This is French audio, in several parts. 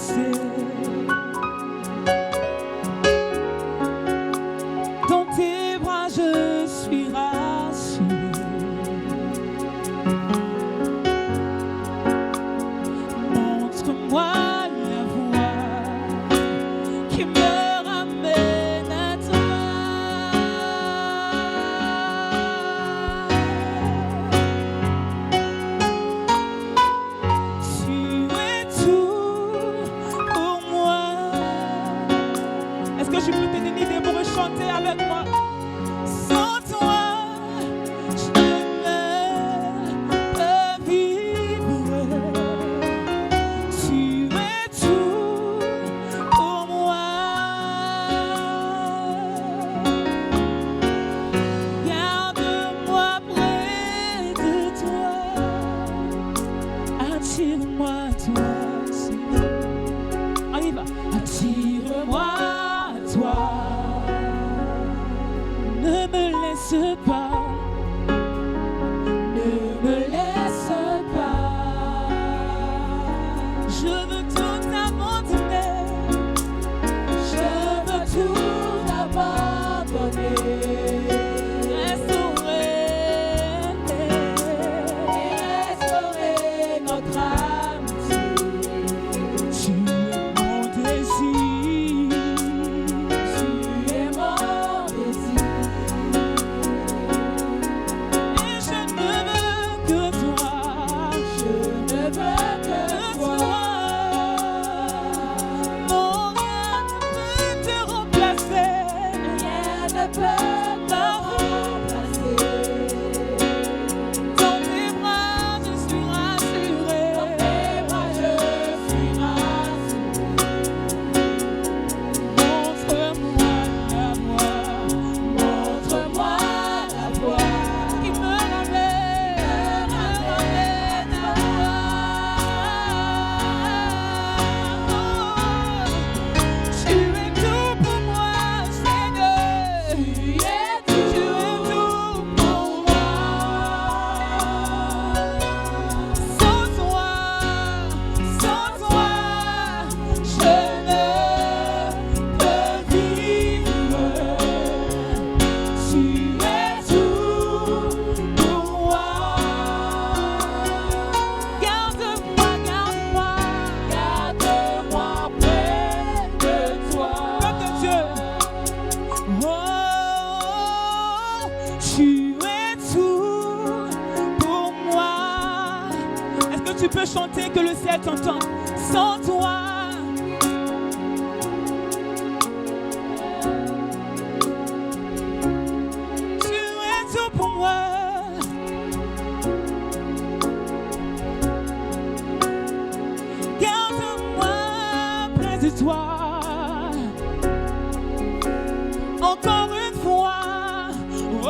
passer. Dans tes bras je suis rassuré. Montre-moi la voie qui me ramène à toi. Tu es tout pour moi. Est-ce que je peux te donner des mots et chanter avec moi? Sans toi, je ne peux vivre. Tu es tout pour moi. Garde-moi près de toi. Attire-moi toi, Seigneur. On y va. Attire-moi toi. Ne me laisse pas. Ne me laisse pas. Je veux tout abandonner. Je veux tout abandonner. Restaurer notre amitié. Tu es mon désir. Tu es mon désir. Et je ne veux que toi. Je ne veux que toi. Non, rien ne peut te remplacer. Rien ne peut te remplacer. Dans tes bras je suis rassurée. Dans tes bras je suis rassurée. Montre-moi la voie. Montre-moi la voie qui me ramène à toi. Tu es tout pour moi, Seigneur. Tu es tout pour moi. Sans toi, je ne peux vivre. Tu es tout pour moi. Garde-moi, garde-moi près de toi. Peuple de Dieu. Oh, tu es tout pour moi. Est-ce que tu peux chanter que le ciel t'entende? Sans toi, tu es tout pour moi. Garde-moi près de toi. Encore une fois. Oh,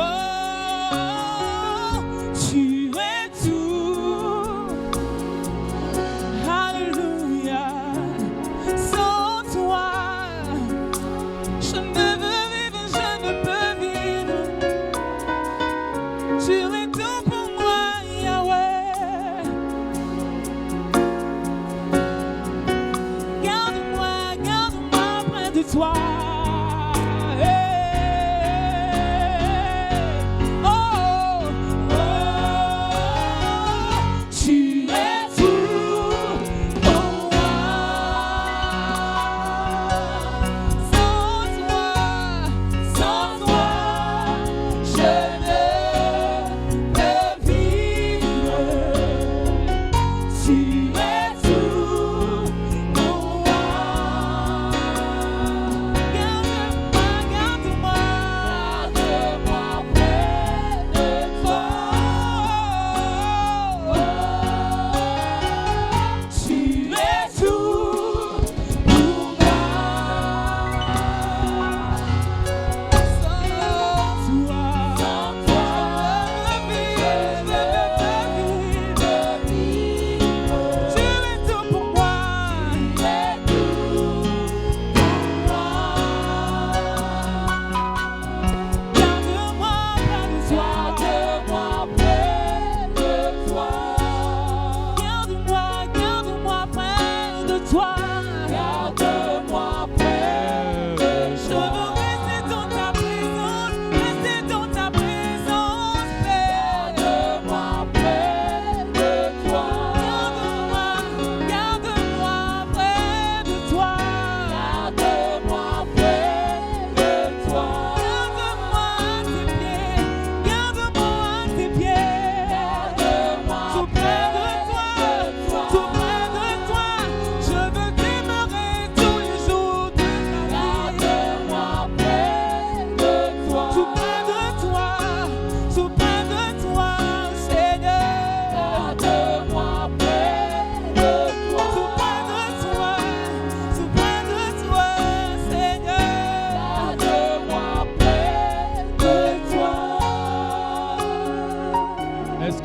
tu es tout. Alléluia. Sans toi, je ne veux vivre, je ne peux vivre. Tu es tout pour moi, Yahweh. Garde-moi près de toi. Tu es tout pour moi. Sans toi, je ne peux vivre. Tu es tout pour moi.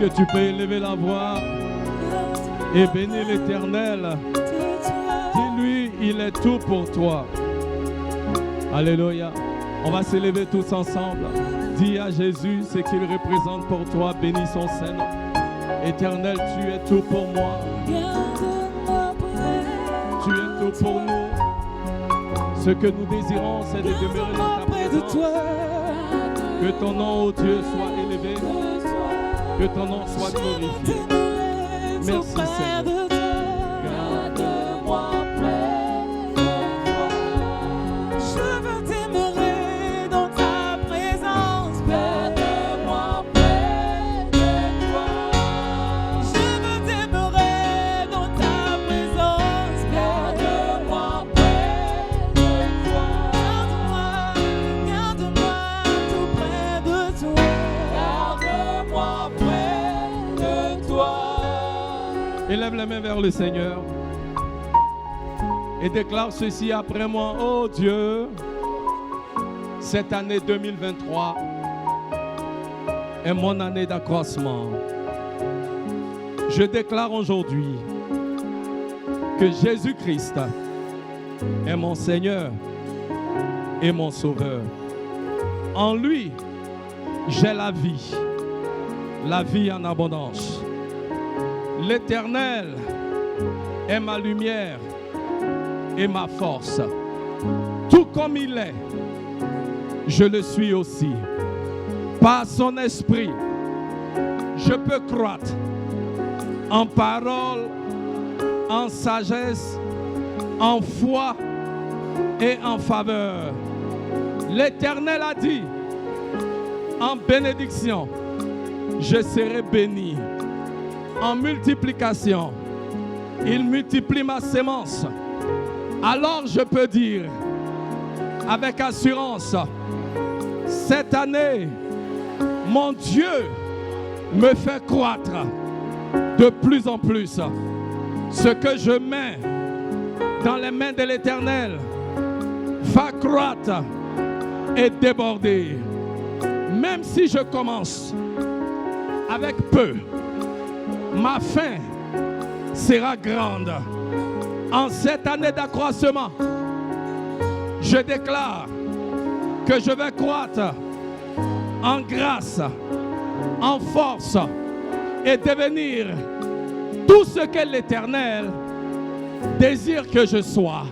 que tu peux élever la voix et bénir l'Éternel. Dis-lui, il est tout pour toi. Alléluia. On va s'élever tous ensemble. Dis à Jésus ce qu'il représente pour toi. Bénis son Saint-Nom. Éternel, tu es tout pour moi. Tu es tout pour nous. Ce que nous désirons, c'est de demeurer dans ta présence. Que ton nom, ô Dieu, soit élevé. Que ton nom soit glorifié. Merci Seigneur. Garde-moi près de toi. Je veux demeurer dans ta présence. Garde-moi près de toi. Je veux demeurer dans ta présence. Garde-moi près de toi. Garde-moi tout près de toi. Garde-moi près de toi. Élève les mains vers le Seigneur et déclare ceci après moi. Oh Dieu, cette année 2023 est mon année d'accroissement. Je déclare aujourd'hui que Jésus-Christ est mon Seigneur et mon Sauveur. En lui, j'ai la vie en abondance. L'Éternel est ma lumière et ma force. Tout comme il est, je le suis aussi. Par son esprit, je peux croître en parole, en sagesse, en foi et en faveur. L'Éternel a dit, en bénédiction, je serai béni. En multiplication, il multiplie ma sémence. Alors je peux dire avec assurance, cette année, mon Dieu me fait croître de plus en plus. Ce que je mets dans les mains de l'Éternel va croître et déborder. Même si je commence avec peu, ma fin sera grande. En cette année d'accroissement, je déclare que je vais croître en grâce, en force et devenir tout ce que l'Éternel désire que je sois.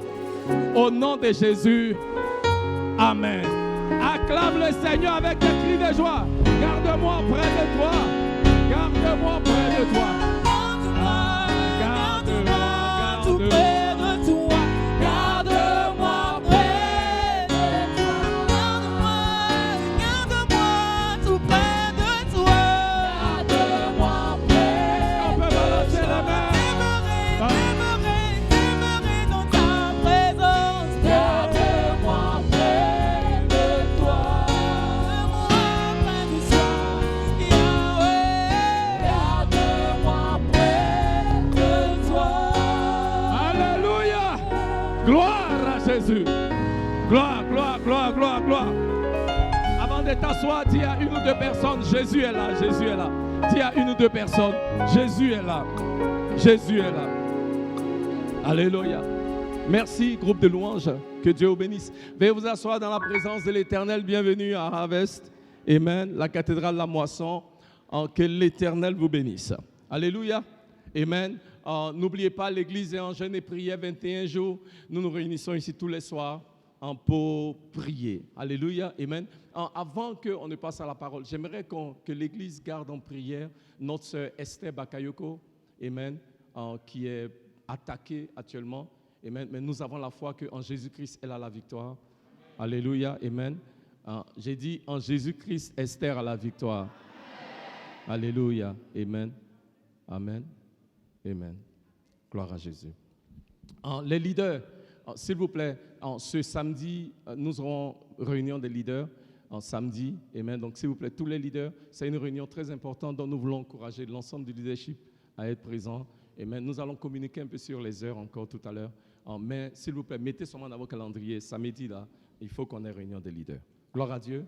Au nom de Jésus, Amen. Acclame le Seigneur avec des cris de joie. Garde-moi près de toi. Garde-moi près de toi. Garde-moi tout près de toi. Garde-moi près de toi. Garde-moi tout près de toi. Garde-moi près On peut balancer la main. Demeurer dans ta présence. Garde-moi près de toi. Garde-moi près de toi. Yahweh. Garde-moi près de toi. Alléluia. Gloire à Jésus. Gloire, gloire, gloire, gloire, gloire. Avant de t'asseoir, dis à une ou deux personnes, Jésus est là, Jésus est là. Dis à une ou deux personnes, Jésus est là. Jésus est là. Alléluia. Merci, groupe de louanges. Que Dieu vous bénisse. Veuillez vous asseoir dans la présence de l'Éternel. Bienvenue à Harvest. Amen. La cathédrale de la moisson. Que l'Éternel vous bénisse. Alléluia. Amen. N'oubliez pas, l'église est en jeûne et prière 21 jours. Nous nous réunissons ici tous les soirs pour prier. Alléluia. Amen. Avant qu'on ne passe à la parole, j'aimerais que l'église garde en prière notre sœur Esther Bakayoko. Amen. Qui est attaquée actuellement. Amen. Mais nous avons la foi qu'en Jésus-Christ, elle a la victoire. Alléluia. Amen. J'ai dit en Jésus-Christ, Esther a la victoire. Alléluia. Amen. Amen. Amen. Gloire à Jésus. Les leaders, s'il vous plaît, ce samedi, nous aurons réunion des leaders. Samedi. Amen. Donc, s'il vous plaît, tous les leaders, c'est une réunion très importante dont nous voulons encourager l'ensemble du leadership à être présent. Amen. Nous allons communiquer un peu sur les heures encore tout à l'heure. Mais s'il vous plaît, mettez seulement dans vos calendriers. Samedi, là, il faut qu'on ait réunion des leaders. Gloire à Dieu.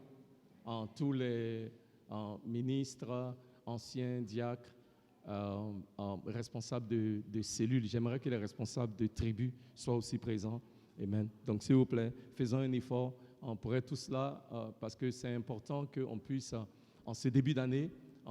Tous les ministres, anciens diacres, responsables de cellules. J'aimerais que les responsables de tribus soient aussi présents. Amen. Donc, s'il vous plaît, faisons un effort pour être tous là, parce que c'est important qu'on puisse, en ce début d'année,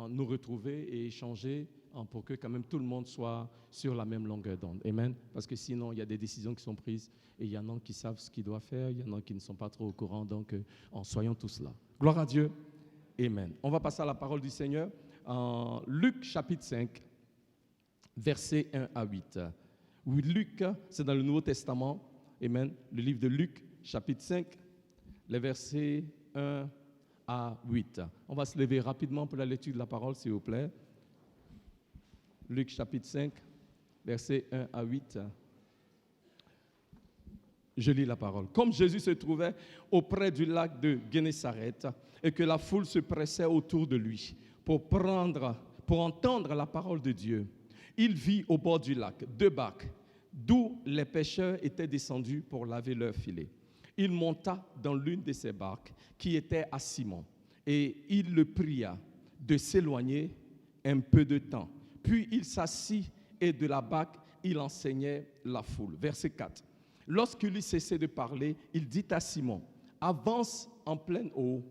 nous retrouver et échanger pour que quand même tout le monde soit sur la même longueur d'onde. Amen. Parce que sinon, il y a des décisions qui sont prises et il y en a qui savent ce qu'ils doivent faire, il y en a qui ne sont pas trop au courant. Donc, soyons tous là. Gloire à Dieu. Amen. On va passer à la parole du Seigneur. En Luc chapitre 5, versets 1 à 8. Oui, Luc, c'est dans le Nouveau Testament. Amen. Le livre de Luc, chapitre 5, les versets 1 à 8. On va se lever rapidement pour la lecture de la parole, s'il vous plaît. Luc, chapitre 5, versets 1 à 8. Je lis la parole. Comme Jésus se trouvait auprès du lac de Guénésareth et que la foule se pressait autour de lui pour entendre la parole de Dieu, il vit au bord du lac 2 barques d'où les pêcheurs étaient descendus pour laver leurs filets. Il monta dans l'une de ces barques qui était à Simon et il le pria de s'éloigner un peu de temps. Puis il s'assit et de la barque, il enseignait la foule. Verset 4. Lorsqu'il eut cessé de parler, il dit à Simon, avance en pleine eau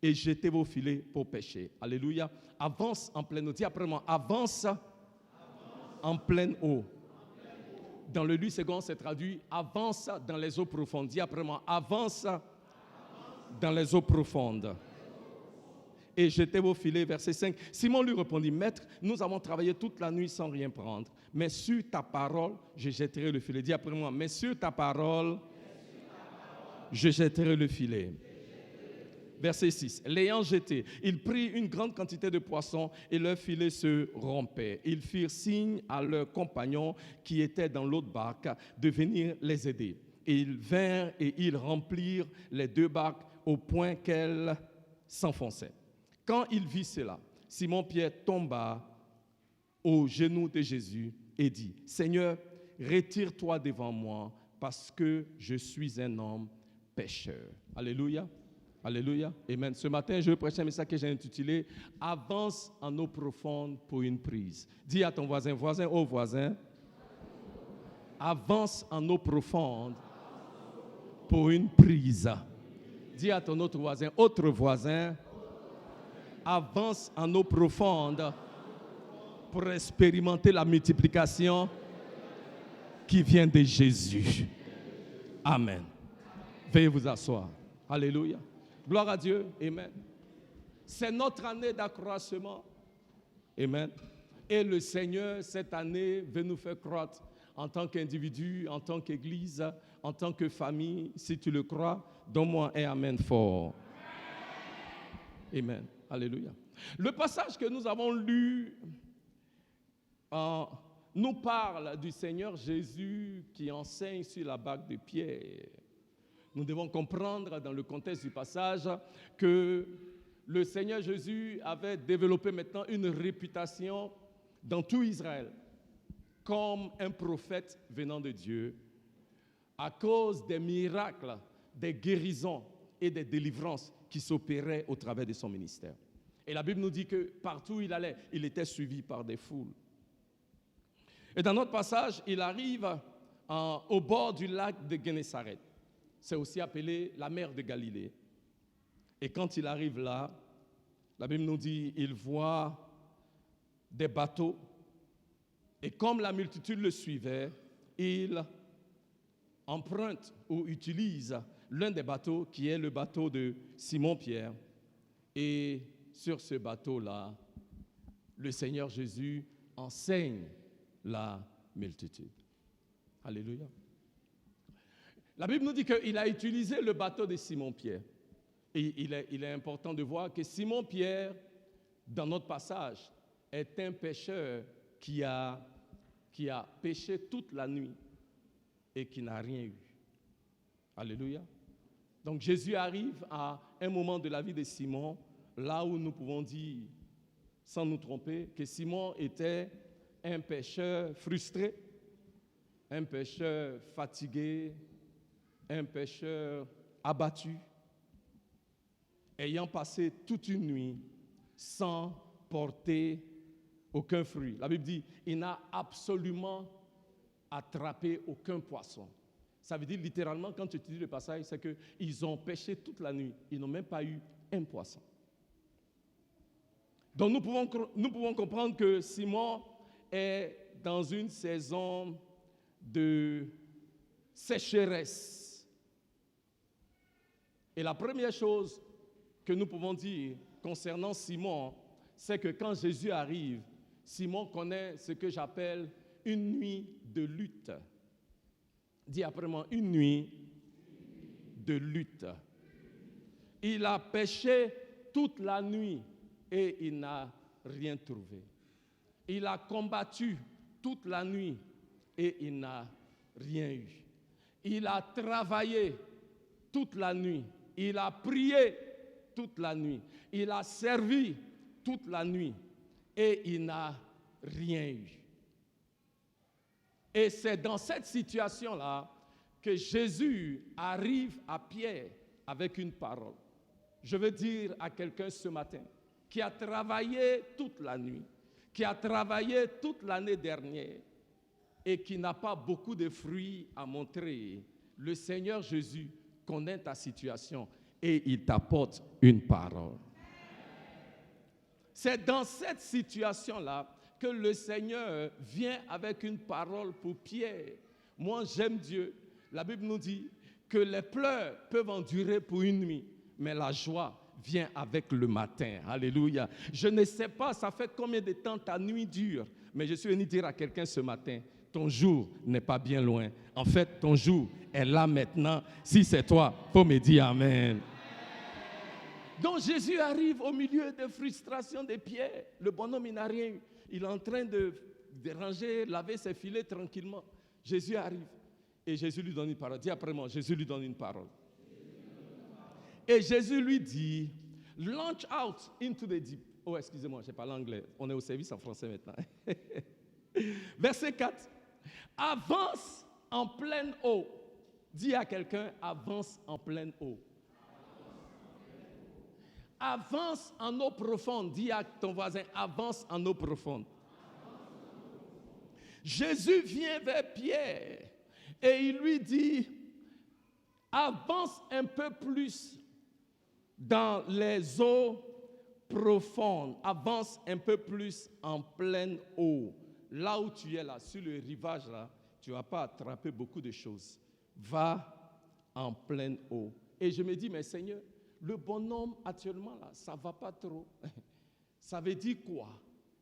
et jetez vos filets pour pêcher. Alléluia. Avance en pleine eau. Dis après moi, avance en pleine eau. Dans le 8 c'est traduit, avance dans les eaux profondes. Dis après moi, avance dans les eaux profondes. Et jetez vos filets, verset 5. Simon lui répondit, Maître, nous avons travaillé toute la nuit sans rien prendre. Mais sur ta parole, je jetterai le filet. Dis après moi, mais sur ta parole, je jetterai le filet. Verset 6. L'ayant jeté, il prit une grande quantité de poissons et leur filet se rompait. Ils firent signe à leurs compagnons qui étaient dans l'autre barque de venir les aider. Et ils vinrent et ils remplirent les 2 barques au point qu'elles s'enfonçaient. Quand il vit cela, Simon-Pierre tomba aux genoux de Jésus et dit, Seigneur, retire-toi devant moi parce que je suis un homme pécheur. Alléluia. Alléluia. Amen. Ce matin, je vais prêcher un message que j'ai intitulé « Avance en eau profonde pour une prise ». Dis à ton voisin, oh voisin, avance en eau profonde pour une prise. Dis à ton autre voisin, avance en eau profonde pour expérimenter la multiplication qui vient de Jésus. Amen. Veuillez vous asseoir. Alléluia. Gloire à Dieu. Amen. C'est notre année d'accroissement. Amen. Et le Seigneur, cette année, veut nous faire croître en tant qu'individu, en tant qu'église, en tant que famille. Si tu le crois, donne-moi un amen fort. Amen. Alléluia. Le passage que nous avons lu nous parle du Seigneur Jésus qui enseigne sur la barque de Pierre. Nous devons comprendre dans le contexte du passage que le Seigneur Jésus avait développé maintenant une réputation dans tout Israël comme un prophète venant de Dieu à cause des miracles, des guérisons et des délivrances qui s'opéraient au travers de son ministère. Et la Bible nous dit que partout où il allait, il était suivi par des foules. Et dans notre passage, il arrive au bord du lac de Guénésareth. C'est aussi appelé la mer de Galilée. Et quand il arrive là, la Bible nous dit, il voit des bateaux. Et comme la multitude le suivait, il emprunte ou utilise l'un des bateaux qui est le bateau de Simon-Pierre. Et sur ce bateau-là, le Seigneur Jésus enseigne la multitude. Alléluia. La Bible nous dit qu'il a utilisé le bateau de Simon-Pierre. Et il est important de voir que Simon-Pierre, dans notre passage, est un pêcheur qui a pêché toute la nuit et qui n'a rien eu. Alléluia. Donc Jésus arrive à un moment de la vie de Simon, là où nous pouvons dire, sans nous tromper, que Simon était un pêcheur frustré, un pêcheur fatigué, un pêcheur abattu, ayant passé toute une nuit sans porté aucun fruit. La Bible dit, il n'a absolument attrapé aucun poisson. Ça veut dire littéralement, quand tu dis le passage, c'est qu'ils ont pêché toute la nuit. Ils n'ont même pas eu un poisson. Donc nous pouvons comprendre que Simon est dans une saison de sécheresse. Et la première chose que nous pouvons dire concernant Simon, c'est que quand Jésus arrive, Simon connaît ce que j'appelle une nuit de lutte. Dis après moi, une nuit de lutte. Il a pêché toute la nuit et il n'a rien trouvé. Il a combattu toute la nuit et il n'a rien eu. Il a travaillé toute la nuit. Il a prié toute la nuit. Il a servi toute la nuit et il n'a rien eu. Et c'est dans cette situation-là que Jésus arrive à Pierre avec une parole. Je veux dire à quelqu'un ce matin qui a travaillé toute la nuit, qui a travaillé toute l'année dernière et qui n'a pas beaucoup de fruits à montrer, le Seigneur Jésus connaît ta situation et il t'apporte une parole. C'est dans cette situation-là que le Seigneur vient avec une parole pour Pierre. Moi, j'aime Dieu. La Bible nous dit que les pleurs peuvent endurer pour une nuit, mais la joie vient avec le matin. Alléluia. Je ne sais pas, ça fait combien de temps ta nuit dure, mais je suis venu dire à quelqu'un ce matin, ton jour n'est pas bien loin. En fait, ton jour est là maintenant. Si c'est toi, il faut me dire Amen. Donc Jésus arrive au milieu de frustration de Pierre. Le bonhomme, il n'a rien eu. Il est en train de ranger, laver ses filets tranquillement. Jésus arrive et Jésus lui donne une parole. Dis après moi, Jésus lui donne une parole. Et Jésus lui dit, launch out into the deep. Oh, excusez-moi, je parle anglais. On est au service en français maintenant. Verset 4. Avance en pleine eau. Dis à quelqu'un, avance en pleine eau. Avance en eau profonde. Dis à ton voisin, avance en eau profonde. Jésus vient vers Pierre et il lui dit, avance un peu plus dans les eaux profondes. Avance un peu plus en pleine eau. Là où tu es là, sur le rivage là, tu ne vas pas attraper beaucoup de choses. Va en pleine eau. Et je me dis, mais Seigneur, le bonhomme actuellement là, ça ne va pas trop. Ça veut dire quoi?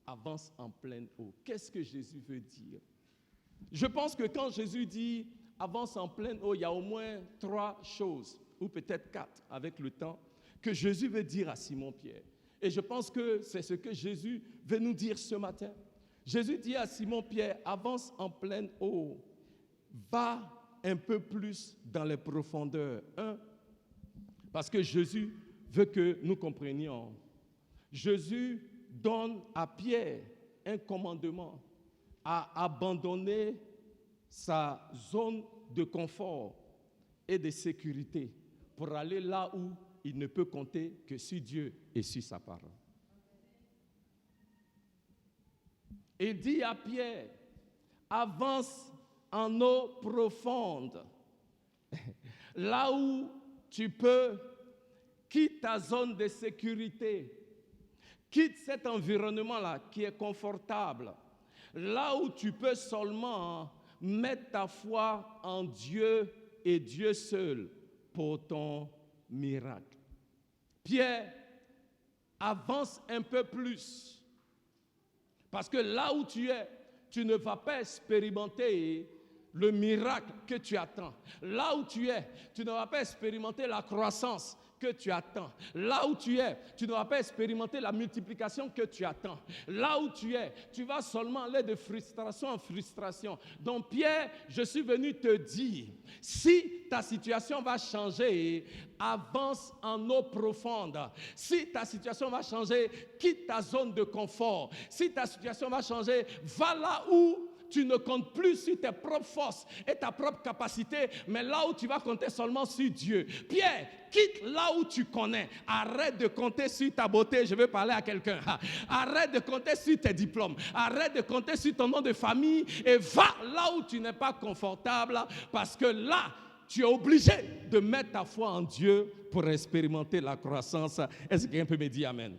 Avance en pleine eau. Qu'est-ce que Jésus veut dire? Je pense que quand Jésus dit avance en pleine eau, il y a au moins 3 choses, ou peut-être 4 avec le temps, que Jésus veut dire à Simon-Pierre. Et je pense que c'est ce que Jésus veut nous dire ce matin. Jésus dit à Simon-Pierre, avance en pleine eau, va un peu plus dans les profondeurs. Parce que Jésus veut que nous comprenions. Jésus donne à Pierre un commandement à abandonner sa zone de confort et de sécurité pour aller là où il ne peut compter que sur Dieu et sur sa parole. Il dit à Pierre, avance en eau profonde, là où tu peux, quitte ta zone de sécurité, quitte cet environnement-là qui est confortable, là où tu peux seulement mettre ta foi en Dieu et Dieu seul pour ton miracle. Pierre, avance un peu plus. Parce que là où tu es, tu ne vas pas expérimenter le miracle que tu attends. Là où tu es, tu ne vas pas expérimenter la croissance que tu attends. Là où tu es, tu ne vas pas expérimenter la multiplication que tu attends. Là où tu es, tu vas seulement aller de frustration en frustration. Donc Pierre, je suis venu te dire, si ta situation va changer, avance en eau profonde. Si ta situation va changer, quitte ta zone de confort. Si ta situation va changer, va là où tu ne comptes plus sur tes propres forces et ta propre capacité, mais là où tu vas compter seulement sur Dieu. Pierre, quitte là où tu connais. Arrête de compter sur ta beauté. Je veux parler à quelqu'un. Arrête de compter sur tes diplômes. Arrête de compter sur ton nom de famille et va là où tu n'es pas confortable, parce que là, tu es obligé de mettre ta foi en Dieu pour expérimenter la croissance. Est-ce que quelqu'un peut me dire amen?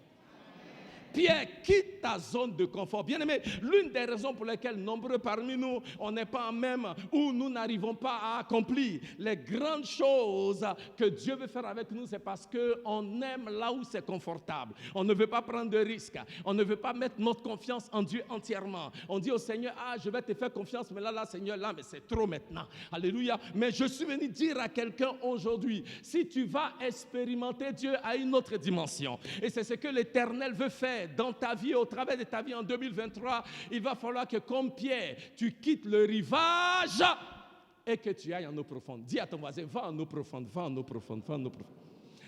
Pierre, quitte ta zone de confort. Bien-aimé, l'une des raisons pour lesquelles nombreux parmi nous, on n'est pas en même, ou nous n'arrivons pas à accomplir les grandes choses que Dieu veut faire avec nous, c'est parce qu'on aime là où c'est confortable. On ne veut pas prendre de risques. On ne veut pas mettre notre confiance en Dieu entièrement. On dit au Seigneur, je vais te faire confiance, mais là, Seigneur, là, mais c'est trop maintenant. Alléluia. Mais je suis venu dire à quelqu'un aujourd'hui, si tu vas expérimenter Dieu à une autre dimension, et c'est ce que l'Éternel veut faire dans ta vie, au travers de ta vie en 2023, il va falloir que comme Pierre, tu quittes le rivage et que tu ailles en eau profonde. Dis à ton voisin, va en eau profonde, va en eau profonde, va en eau profonde.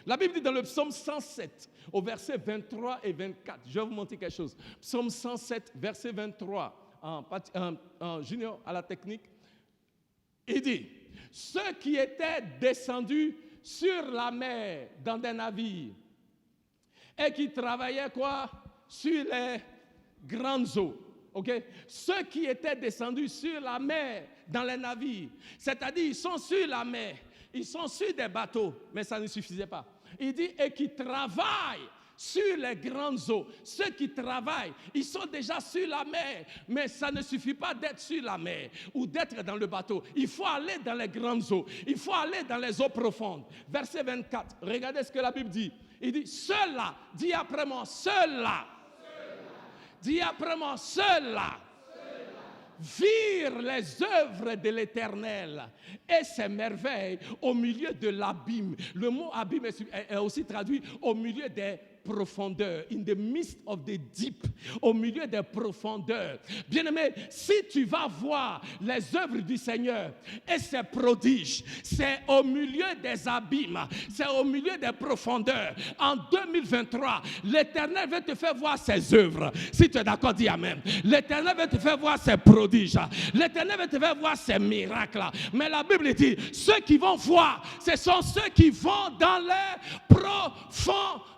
La Bible dit dans le psaume 107, au verset 23 et 24, je vais vous montrer quelque chose. Psaume 107, verset 23, Junior à la technique, il dit, ceux qui étaient descendus sur la mer dans des navires et qui travaillaient quoi? Sur les grandes eaux. Okay? Ceux qui étaient descendus sur la mer dans les navires, c'est-à-dire ils sont sur la mer, ils sont sur des bateaux, mais ça ne suffisait pas. Il dit, et qui travaillent sur les grandes eaux. Ceux qui travaillent, ils sont déjà sur la mer, mais ça ne suffit pas d'être sur la mer ou d'être dans le bateau. Il faut aller dans les grandes eaux, il faut aller dans les eaux profondes. Verset 24, regardez ce que la Bible dit. Il dit, ceux-là, dis après moi, ceux-là, dis après moi, ceux-là, virent les œuvres de l'Éternel et ses merveilles au milieu de l'abîme. Le mot abîme est aussi traduit au milieu des profondeurs, in the midst of the deep, au milieu des profondeurs. Bien-aimé, si tu vas voir les œuvres du Seigneur et ses prodiges, c'est au milieu des abîmes, c'est au milieu des profondeurs. En 2023, l'Éternel veut te faire voir ses œuvres. Si tu es d'accord, dis amen. L'Éternel veut te faire voir ses prodiges. L'Éternel veut te faire voir ses miracles. Mais la Bible dit, ceux qui vont voir, ce sont ceux qui vont dans les profondeurs.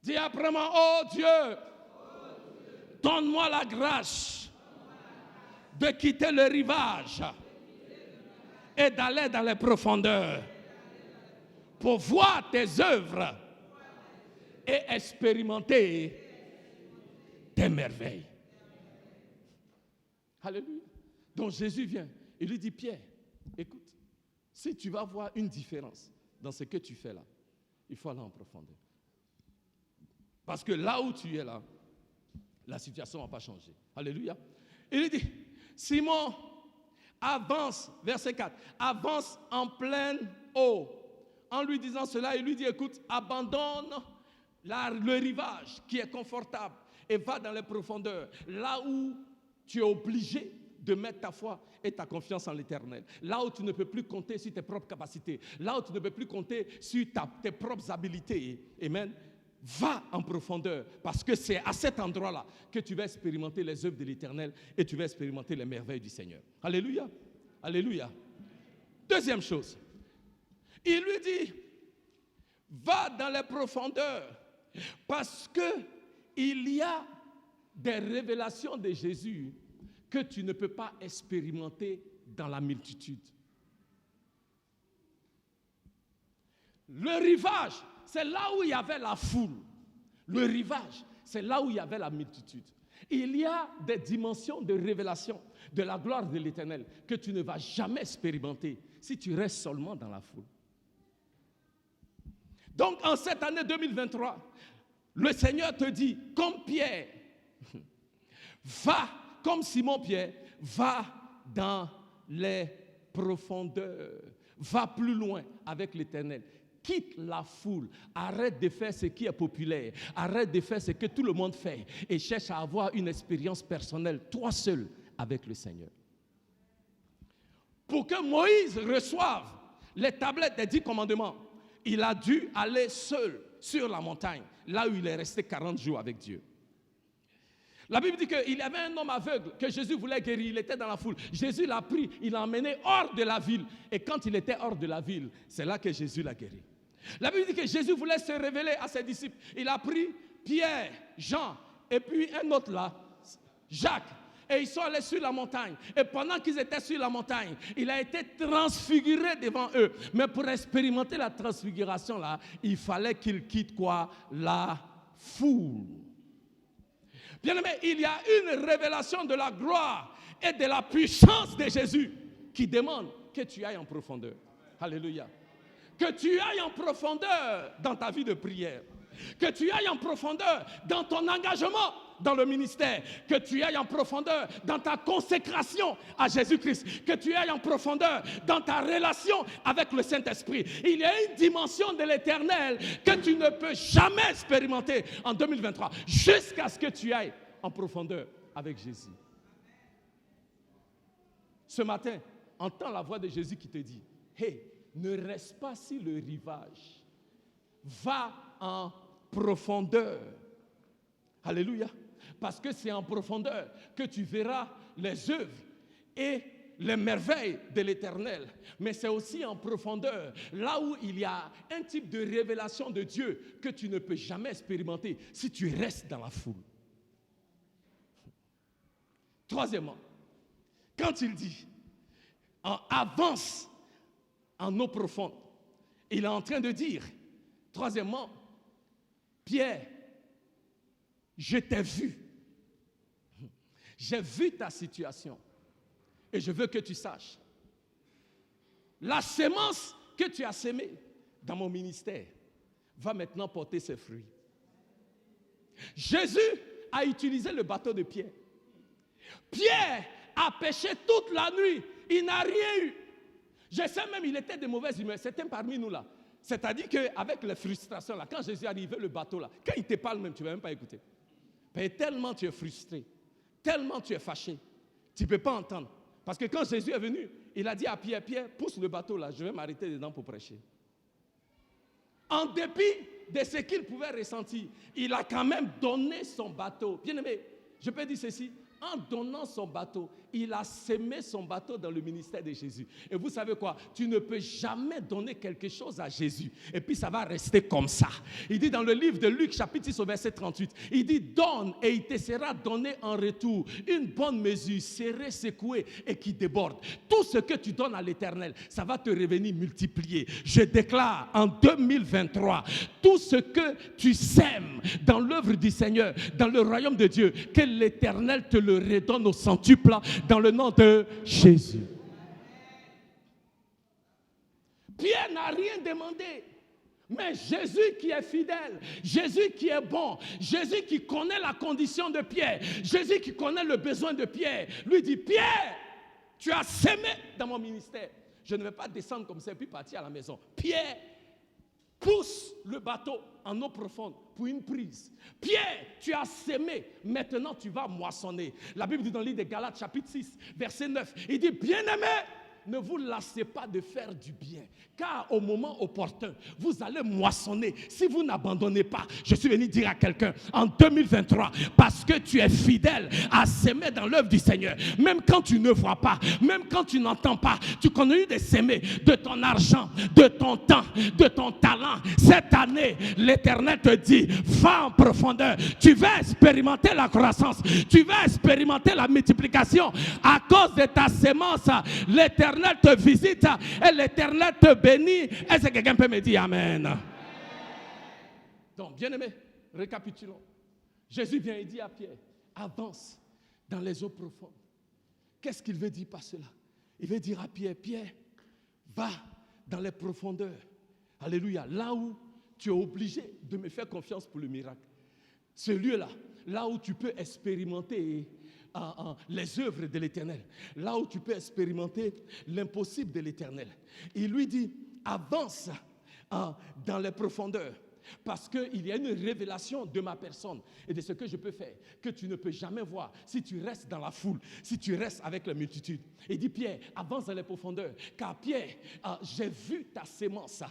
Dis après moi, oh Dieu, donne-moi la grâce de quitter le rivage et d'aller dans les profondeurs pour voir tes œuvres et expérimenter tes merveilles. Alléluia. Donc Jésus vient et lui dit, Pierre, écoute, si tu vas voir une différence dans ce que tu fais là, il faut aller en profondeur. Parce que là où tu es là, la situation ne va pas changer. Alléluia. Il dit, Simon, avance, verset 4, avance en pleine eau. En lui disant cela, il lui dit, écoute, abandonne le rivage qui est confortable et va dans les profondeurs, là où tu es obligé de mettre ta foi et ta confiance en l'Éternel. Là où tu ne peux plus compter sur tes propres capacités, là où tu ne peux plus compter sur tes propres habiletés. Amen. Va en profondeur, parce que c'est à cet endroit-là que tu vas expérimenter les œuvres de l'Éternel et tu vas expérimenter les merveilles du Seigneur. Alléluia. Alléluia. Deuxième chose, il lui dit, va dans les profondeurs, parce que il y a des révélations de Jésus que tu ne peux pas expérimenter dans la multitude. Le rivage, c'est là où il y avait la foule. Le rivage, c'est là où il y avait la multitude. Il y a des dimensions de révélation de la gloire de l'Éternel que tu ne vas jamais expérimenter si tu restes seulement dans la foule. Donc, en cette année 2023, le Seigneur te dit, comme Pierre, va, comme Simon-Pierre, va dans les profondeurs. Va plus loin avec l'Éternel. Quitte la foule, arrête de faire ce qui est populaire, arrête de faire ce que tout le monde fait et cherche à avoir une expérience personnelle, toi seul, avec le Seigneur. Pour que Moïse reçoive les tablettes des 10 commandements, il a dû aller seul sur la montagne, là où il est resté 40 jours avec Dieu. La Bible dit qu'il y avait un homme aveugle que Jésus voulait guérir. Il était dans la foule. Jésus l'a pris, il l'a emmené hors de la ville. Et quand il était hors de la ville, c'est là que Jésus l'a guéri. La Bible dit que Jésus voulait se révéler à ses disciples. Il a pris Pierre, Jean et puis un autre là, Jacques. Et ils sont allés sur la montagne. Et pendant qu'ils étaient sur la montagne, il a été transfiguré devant eux. Mais pour expérimenter la transfiguration là, il fallait qu'il quitte quoi? La foule. Bien-aimé, il y a une révélation de la gloire et de la puissance de Jésus qui demande que tu ailles en profondeur. Alléluia. Que tu ailles en profondeur dans ta vie de prière. Que tu ailles en profondeur dans ton engagement dans le ministère. Que tu ailles en profondeur dans ta consécration à Jésus-Christ. Que tu ailles en profondeur dans ta relation avec le Saint-Esprit. Il y a une dimension de l'éternel que tu ne peux jamais expérimenter en 2023 jusqu'à ce que tu ailles en profondeur avec Jésus. Ce matin, entends la voix de Jésus qui te dit: hey, ne reste pas sur le rivage. Va en profondeur. Alléluia. Parce que c'est en profondeur que tu verras les œuvres et les merveilles de l'Éternel. Mais c'est aussi en profondeur, là où il y a un type de révélation de Dieu que tu ne peux jamais expérimenter si tu restes dans la foule. Troisièmement, quand il dit avance en eau profonde, il est en train de dire, troisièmement, Pierre, je t'ai vu. J'ai vu ta situation. Et je veux que tu saches. La sémence que tu as sémée dans mon ministère va maintenant porter ses fruits. Jésus a utilisé le bateau de Pierre. Pierre a pêché toute la nuit. Il n'a rien eu. Je sais même, il était de mauvaise humeur. C'était parmi nous là. C'est-à-dire qu'avec les frustrations là, quand Jésus est arrivé, le bateau là, quand il te parle même, tu ne vas même pas écouter. Mais tellement tu es frustré, tellement tu es fâché, tu ne peux pas entendre. Parce que quand Jésus est venu, il a dit à Pierre, Pierre, pousse le bateau là, je vais m'arrêter dedans pour prêcher. En dépit de ce qu'il pouvait ressentir, il a quand même donné son bateau. Bien aimé, je peux dire ceci, en donnant son bateau, il a sémé son bateau dans le ministère de Jésus. Et vous savez quoi? Tu ne peux jamais donner quelque chose à Jésus et puis ça va rester comme ça. Il dit dans le livre de Luc, chapitre 6, au verset 38, il dit: donne et il te sera donné en retour une bonne mesure, serrée, secouée et qui déborde. Tout ce que tu donnes à l'Éternel, ça va te revenir multiplié. Je déclare en 2023, tout ce que tu sèmes dans l'œuvre du Seigneur, dans le royaume de Dieu, que l'Éternel te le redonne au centuple dans le nom de Jésus. Pierre n'a rien demandé. Mais Jésus qui est fidèle, Jésus qui est bon, Jésus qui connaît la condition de Pierre, Jésus qui connaît le besoin de Pierre, lui dit: Pierre, tu as sémé dans mon ministère. Je ne vais pas descendre comme ça et puis partir à la maison. Pierre, pousse le bateau en eau profonde pour une prise. Pierre, tu as sémé, maintenant tu vas moissonner. La Bible dit dans le livre de Galates, chapitre 6, verset 9, il dit: bien-aimés, ne vous lassez pas de faire du bien, car au moment opportun, vous allez moissonner si vous n'abandonnez pas. Je suis venu dire à quelqu'un, en 2023, parce que tu es fidèle à s'aimer dans l'œuvre du Seigneur, même quand tu ne vois pas, même quand tu n'entends pas, tu continues de s'aimer de ton argent, de ton temps, de ton talent. Cette année, l'Éternel te dit: va en profondeur, tu vas expérimenter la croissance, tu vas expérimenter la multiplication. À cause de ta sémence, l'Éternel te visite et l'Éternel te bénit. Est-ce que quelqu'un peut me dire amen? Donc, bien-aimé, récapitulons. Jésus vient et dit à Pierre: avance dans les eaux profondes. Qu'est-ce qu'il veut dire par cela? Il veut dire à Pierre: Pierre, va dans les profondeurs. Alléluia. Là où tu es obligé de me faire confiance pour le miracle. Ce lieu-là, là où tu peux expérimenter les œuvres de l'Éternel, là où tu peux expérimenter l'impossible de l'Éternel. Il lui dit: avance dans les profondeurs. Parce qu'il y a une révélation de ma personne et de ce que je peux faire que tu ne peux jamais voir si tu restes dans la foule, si tu restes avec la multitude. Et dit Pierre, avance dans les profondeurs, car Pierre, j'ai vu ta sémence.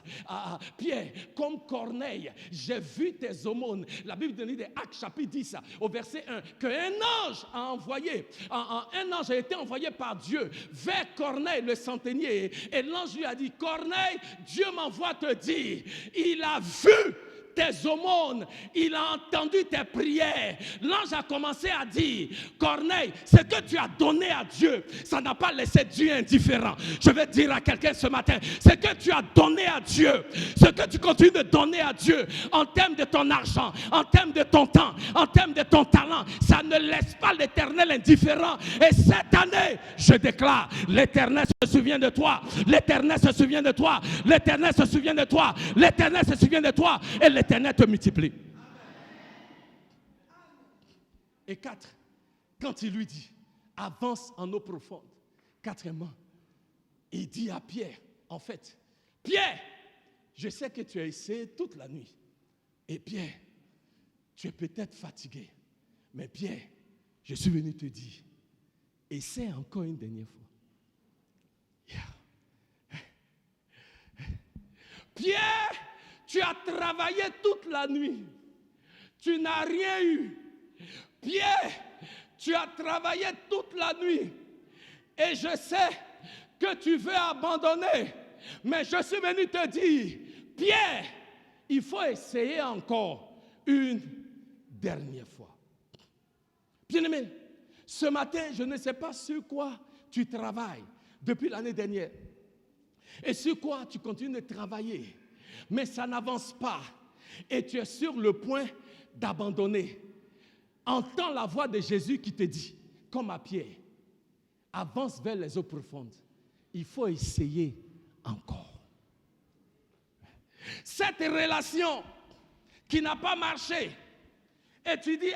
Pierre, comme Corneille, j'ai vu tes aumônes. La Bible dit dans Actes chapitre 10 au verset 1 qu'un ange a envoyé, un ange a été envoyé par Dieu vers Corneille le centenier. Et l'ange lui a dit, Corneille, Dieu m'envoie te dire, il a vu tes aumônes, il a entendu tes prières. L'ange a commencé à dire, Corneille, ce que tu as donné à Dieu, ça n'a pas laissé Dieu indifférent. Je vais dire à quelqu'un ce matin, ce que tu as donné à Dieu, ce que tu continues de donner à Dieu, en termes de ton argent, en termes de ton temps, en termes de ton talent, ça ne laisse pas l'Éternel indifférent. Et cette année, je déclare, l'Éternel se souvient de toi, l'Éternel se souvient de toi, l'Éternel se souvient de toi, l'Éternel se souvient de toi, et l'Éternel te multiplie. Et 4, quand il lui dit, avance en eau profonde. 4e, il dit à Pierre, en fait, Pierre, je sais que tu as essayé toute la nuit. Et Pierre, tu es peut-être fatigué. Mais Pierre, je suis venu te dire, essaie encore une dernière fois. Pierre, tu as travaillé toute la nuit. Tu n'as rien eu. Pierre, tu as travaillé toute la nuit. Et je sais que tu veux abandonner. Mais je suis venu te dire, Pierre, il faut essayer encore une dernière fois. Bien-aimé, ce matin, je ne sais pas sur quoi tu travailles depuis l'année dernière. Et sur quoi tu continues de travailler. Mais ça n'avance pas. Et tu es sur le point d'abandonner. Entends la voix de Jésus qui te dit, comme à Pierre, avance vers les eaux profondes. Il faut essayer encore. Cette relation qui n'a pas marché, et tu dis,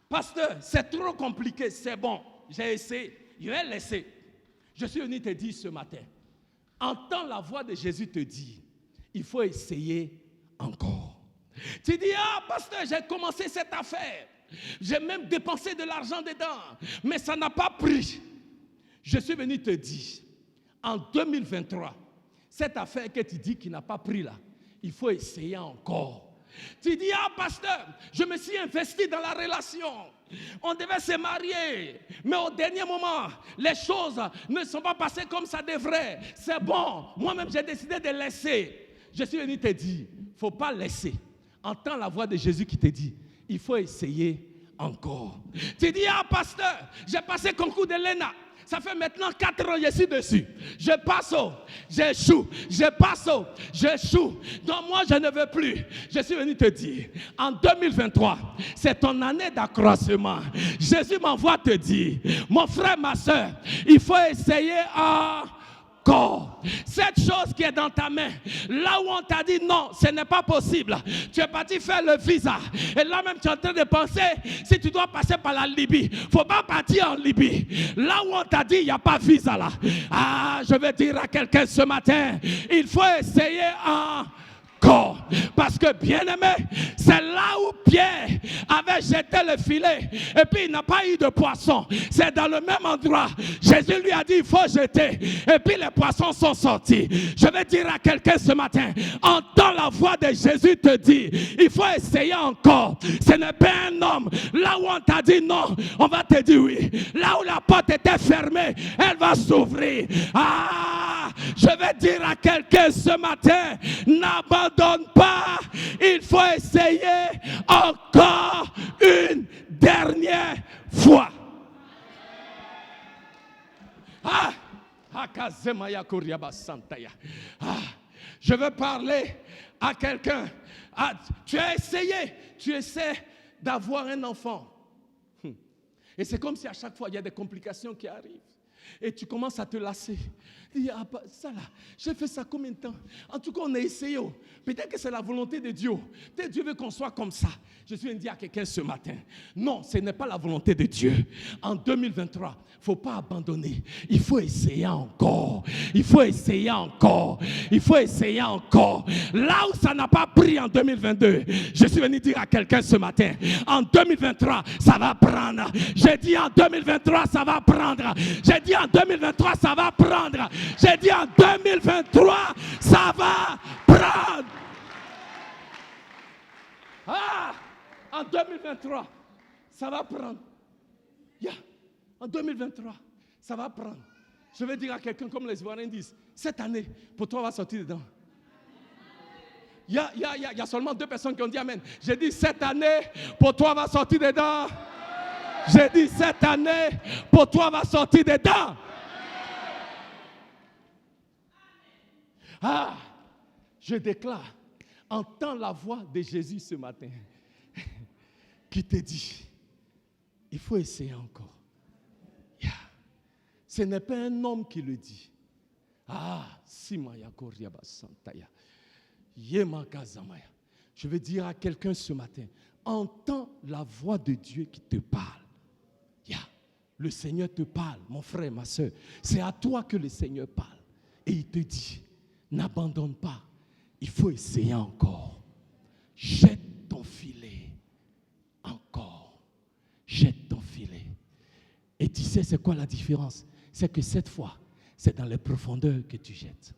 pasteur, c'est trop compliqué, c'est bon, j'ai essayé, je vais laisser. Je suis venu te dire ce matin, entends la voix de Jésus te dire, il faut essayer encore. Tu dis, pasteur, j'ai commencé cette affaire. J'ai même dépensé de l'argent dedans. Mais ça n'a pas pris. Je suis venu te dire, en 2023, cette affaire que tu dis qui n'a pas pris là, il faut essayer encore. Tu dis, pasteur, je me suis investi dans la relation. On devait se marier. Mais au dernier moment, les choses ne sont pas passées comme ça devrait. C'est bon. Moi-même, j'ai décidé de laisser. Je suis venu te dire, il ne faut pas laisser. Entends la voix de Jésus qui te dit, il faut essayer encore. Tu dis, pasteur, j'ai passé concours de l'ENA. Ça fait maintenant 4 ans, je suis dessus. Je passe, j'échoue. Je passe, j'échoue. Donc moi, je ne veux plus. Je suis venu te dire, en 2023, c'est ton année d'accroissement. Jésus m'envoie te dire, mon frère, ma soeur, il faut essayer encore. Cette chose qui est dans ta main, là où on t'a dit non, ce n'est pas possible. Tu es parti faire le visa. Et là même tu es en train de penser si tu dois passer par la Libye. Il ne faut pas partir en Libye. Là où on t'a dit il n'y a pas de visa là. Je vais dire à quelqu'un ce matin, il faut essayer encore. Parce que bien aimé, c'est là où Pierre avait jeté le filet et puis il n'a pas eu de poisson. C'est dans le même endroit. Jésus lui a dit il faut jeter et puis les poissons sont sortis. Je vais dire à quelqu'un ce matin, entends la voix de Jésus te dire il faut essayer encore. Ce n'est pas un homme. Là où on t'a dit non, on va te dire oui. Là où la porte était fermée, elle va s'ouvrir. Je vais dire à quelqu'un ce matin, n'abandonne pas, il faut essayer encore une dernière fois. Je veux parler à quelqu'un. Tu as essayé, tu essaies d'avoir un enfant. Et c'est comme si à chaque fois il y a des complications qui arrivent. Et tu commences à te lasser. Tu dis, ah, ça là, j'ai fait ça combien de temps? En tout cas, on a essayé. Peut-être que c'est la volonté de Dieu. Peut-être Dieu veut qu'on soit comme ça. Je suis venu dire à quelqu'un ce matin, non, ce n'est pas la volonté de Dieu. En 2023, il ne faut pas abandonner. Il faut essayer encore. Il faut essayer encore. Il faut essayer encore. Là où ça n'a pas pris en 2022, je suis venu dire à quelqu'un ce matin, en 2023, ça va prendre. J'ai dit en 2023, ça va prendre. J'ai dit en 2023, ça va prendre. J'ai dit en 2023, ça va prendre. Ah, en 2023, ça va prendre. En 2023, ça va prendre. Je vais dire à quelqu'un comme les Ivoiriens disent, cette année, pour toi, on va sortir dedans. Il y a seulement 2 personnes qui ont dit Amen. J'ai dit, cette année, pour toi, on va sortir dedans. J'ai dit, cette année, pour toi, on va sortir dedans. Ah, je déclare, entends la voix de Jésus ce matin qui te dit, il faut essayer encore. Ce n'est pas un homme qui le dit. Ah, Simaya Koriaba Santaya. Yema Kazamaya. Je veux dire à quelqu'un ce matin, entends la voix de Dieu qui te parle. Le Seigneur te parle, mon frère, ma soeur. C'est à toi que le Seigneur parle. Et il te dit, n'abandonne pas. Il faut essayer encore. Jette ton filet. Encore. Jette ton filet. Et tu sais, c'est quoi la différence? C'est que cette fois, c'est dans les profondeurs que tu jettes.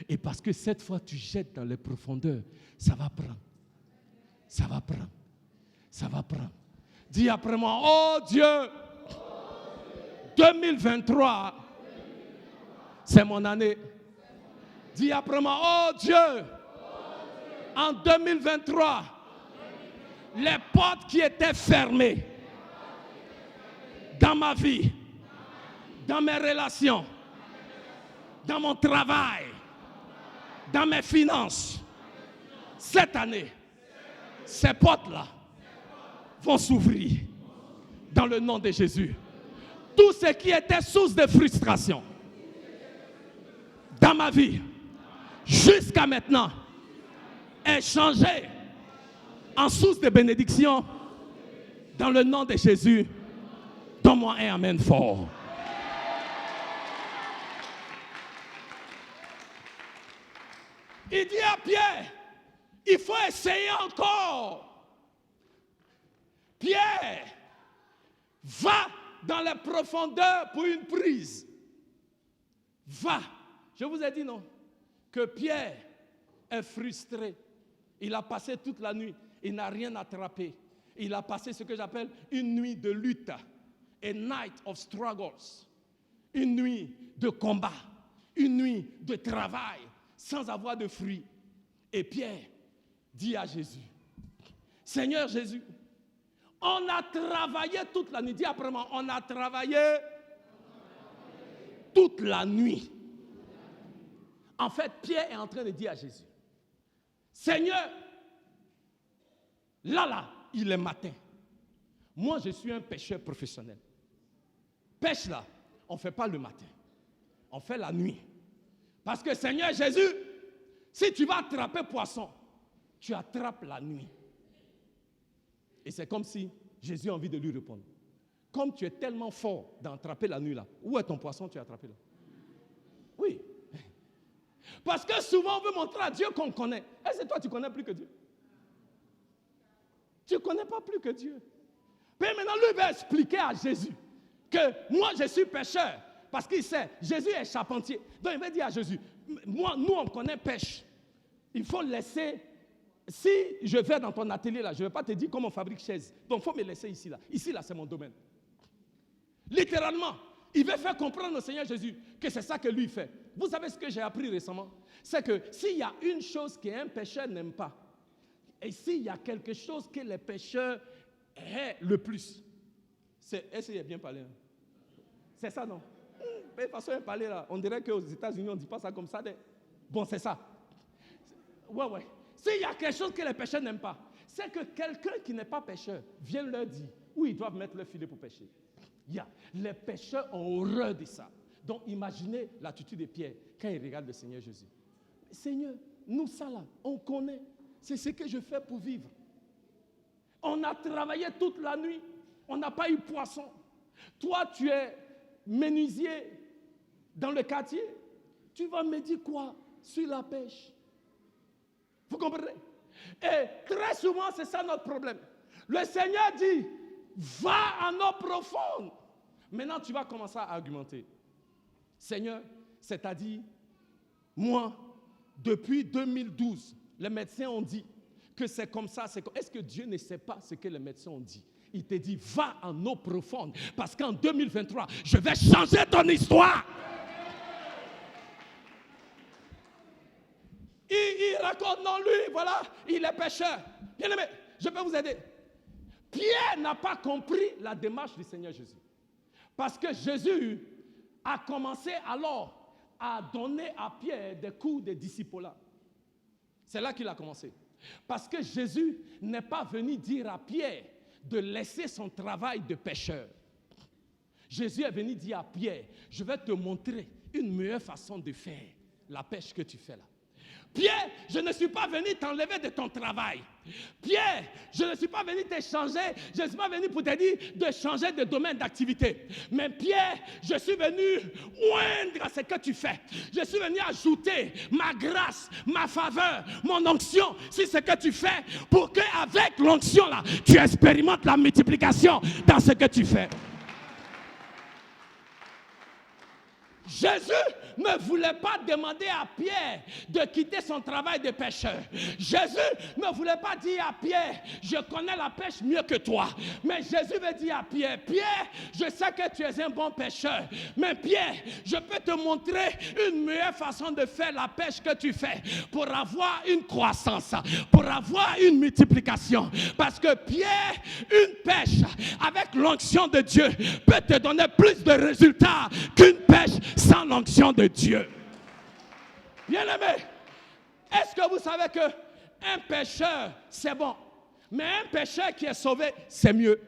Et parce que cette fois, tu jettes dans les profondeurs, ça va prendre. Ça va prendre. Ça va prendre. Dis après moi, oh Dieu, 2023, c'est mon année. Dis après moi, oh Dieu, en 2023, les portes qui étaient fermées dans ma vie, dans mes relations, dans mon travail, dans mes finances, cette année, ces portes-là vont s'ouvrir dans le nom de Jésus. Tout ce qui était source de frustration dans ma vie, jusqu'à maintenant, est changé en source de bénédiction dans le nom de Jésus. Donne-moi un amen fort. Il dit à Pierre, il faut essayer encore. Pierre, va dans les profondeurs pour une prise. Va. Je vous ai dit non, que Pierre est frustré. Il a passé toute la nuit, il n'a rien attrapé. Il a passé ce que j'appelle une nuit de lutte. A night of struggles. Une nuit de combat. Une nuit de travail sans avoir de fruits. Et Pierre dit à Jésus, Seigneur Jésus, on a travaillé toute la nuit. Dis après moi, on a travaillé toute la nuit. En fait, Pierre est en train de dire à Jésus, Seigneur, là, il est matin. Moi, je suis un pêcheur professionnel. Pêche là, on ne fait pas le matin. On fait la nuit. Parce que Seigneur Jésus, si tu vas attraper poisson, tu attrapes la nuit. Et c'est comme si Jésus a envie de lui répondre. Comme tu es tellement fort d'attraper la nuit là, où est ton poisson que tu as attrapé là? Oui. Parce que souvent on veut montrer à Dieu qu'on connaît. Est-ce que toi tu connais plus que Dieu? Tu ne connais pas plus que Dieu. Puis maintenant lui va expliquer à Jésus que moi je suis pécheur. Parce qu'il sait, Jésus est charpentier. Donc il va dire à Jésus, nous on connaît pêche. Il faut laisser, si je vais dans ton atelier là, je ne vais pas te dire comment on fabrique chaise. Donc il faut me laisser ici là. Ici là c'est mon domaine. Littéralement, il veut faire comprendre au Seigneur Jésus que c'est ça que lui fait. Vous savez ce que j'ai appris récemment? C'est que s'il y a une chose qu'un pécheur n'aime pas, et s'il y a quelque chose que les pécheurs aiment le plus, est-ce qu'il a bien parlé? Hein? C'est ça, non? De toute façon, il parlait là. On dirait qu'aux États-Unis, on ne dit pas ça comme ça. Bon, c'est ça. Ouais. S'il y a quelque chose que les pécheurs n'aiment pas, c'est que quelqu'un qui n'est pas pécheur vienne leur dire où ils doivent mettre leur filet pour pêcher. Les pécheurs ont horreur de ça. Donc imaginez l'attitude de Pierre quand il regarde le Seigneur Jésus. Seigneur, nous ça là, on connaît. C'est ce que je fais pour vivre. On a travaillé toute la nuit. On n'a pas eu poisson. Toi, tu es menuisier dans le quartier. Tu vas me dire quoi sur la pêche? Vous comprenez? Et très souvent, c'est ça notre problème. Le Seigneur dit, va en eau profonde. Maintenant, tu vas commencer à argumenter. Seigneur, c'est-à-dire, moi, depuis 2012, les médecins ont dit que c'est comme ça. Est-ce que Dieu ne sait pas ce que les médecins ont dit? Il te dit, va en eau profonde, parce qu'en 2023, je vais changer ton histoire. Il raconte, non, lui, voilà, il est pécheur. Bien aimé, je peux vous aider. Pierre n'a pas compris la démarche du Seigneur Jésus. Parce que Jésus a commencé alors à donner à Pierre des cours de discipolat. C'est là qu'il a commencé. Parce que Jésus n'est pas venu dire à Pierre de laisser son travail de pêcheur. Jésus est venu dire à Pierre, je vais te montrer une meilleure façon de faire la pêche que tu fais là. Pierre, je ne suis pas venu t'enlever de ton travail. Pierre, je ne suis pas venu te changer. Je ne suis pas venu pour te dire de changer de domaine d'activité. Mais Pierre, je suis venu oindre ce que tu fais. Je suis venu ajouter ma grâce, ma faveur, mon onction sur ce que tu fais pour qu'avec l'onction là, tu expérimentes la multiplication dans ce que tu fais. Jésus ne voulait pas demander à Pierre de quitter son travail de pêcheur. Jésus ne voulait pas dire à Pierre, je connais la pêche mieux que toi. Mais Jésus veut dire à Pierre, Pierre, je sais que tu es un bon pêcheur. Mais Pierre, je peux te montrer une meilleure façon de faire la pêche que tu fais pour avoir une croissance, pour avoir une multiplication. Parce que Pierre, une pêche avec l'onction de Dieu peut te donner plus de résultats qu'une pêche sans l'onction de Dieu. Bien-aimé, est-ce que vous savez qu'un pécheur, c'est bon, mais un pécheur qui est sauvé, c'est mieux?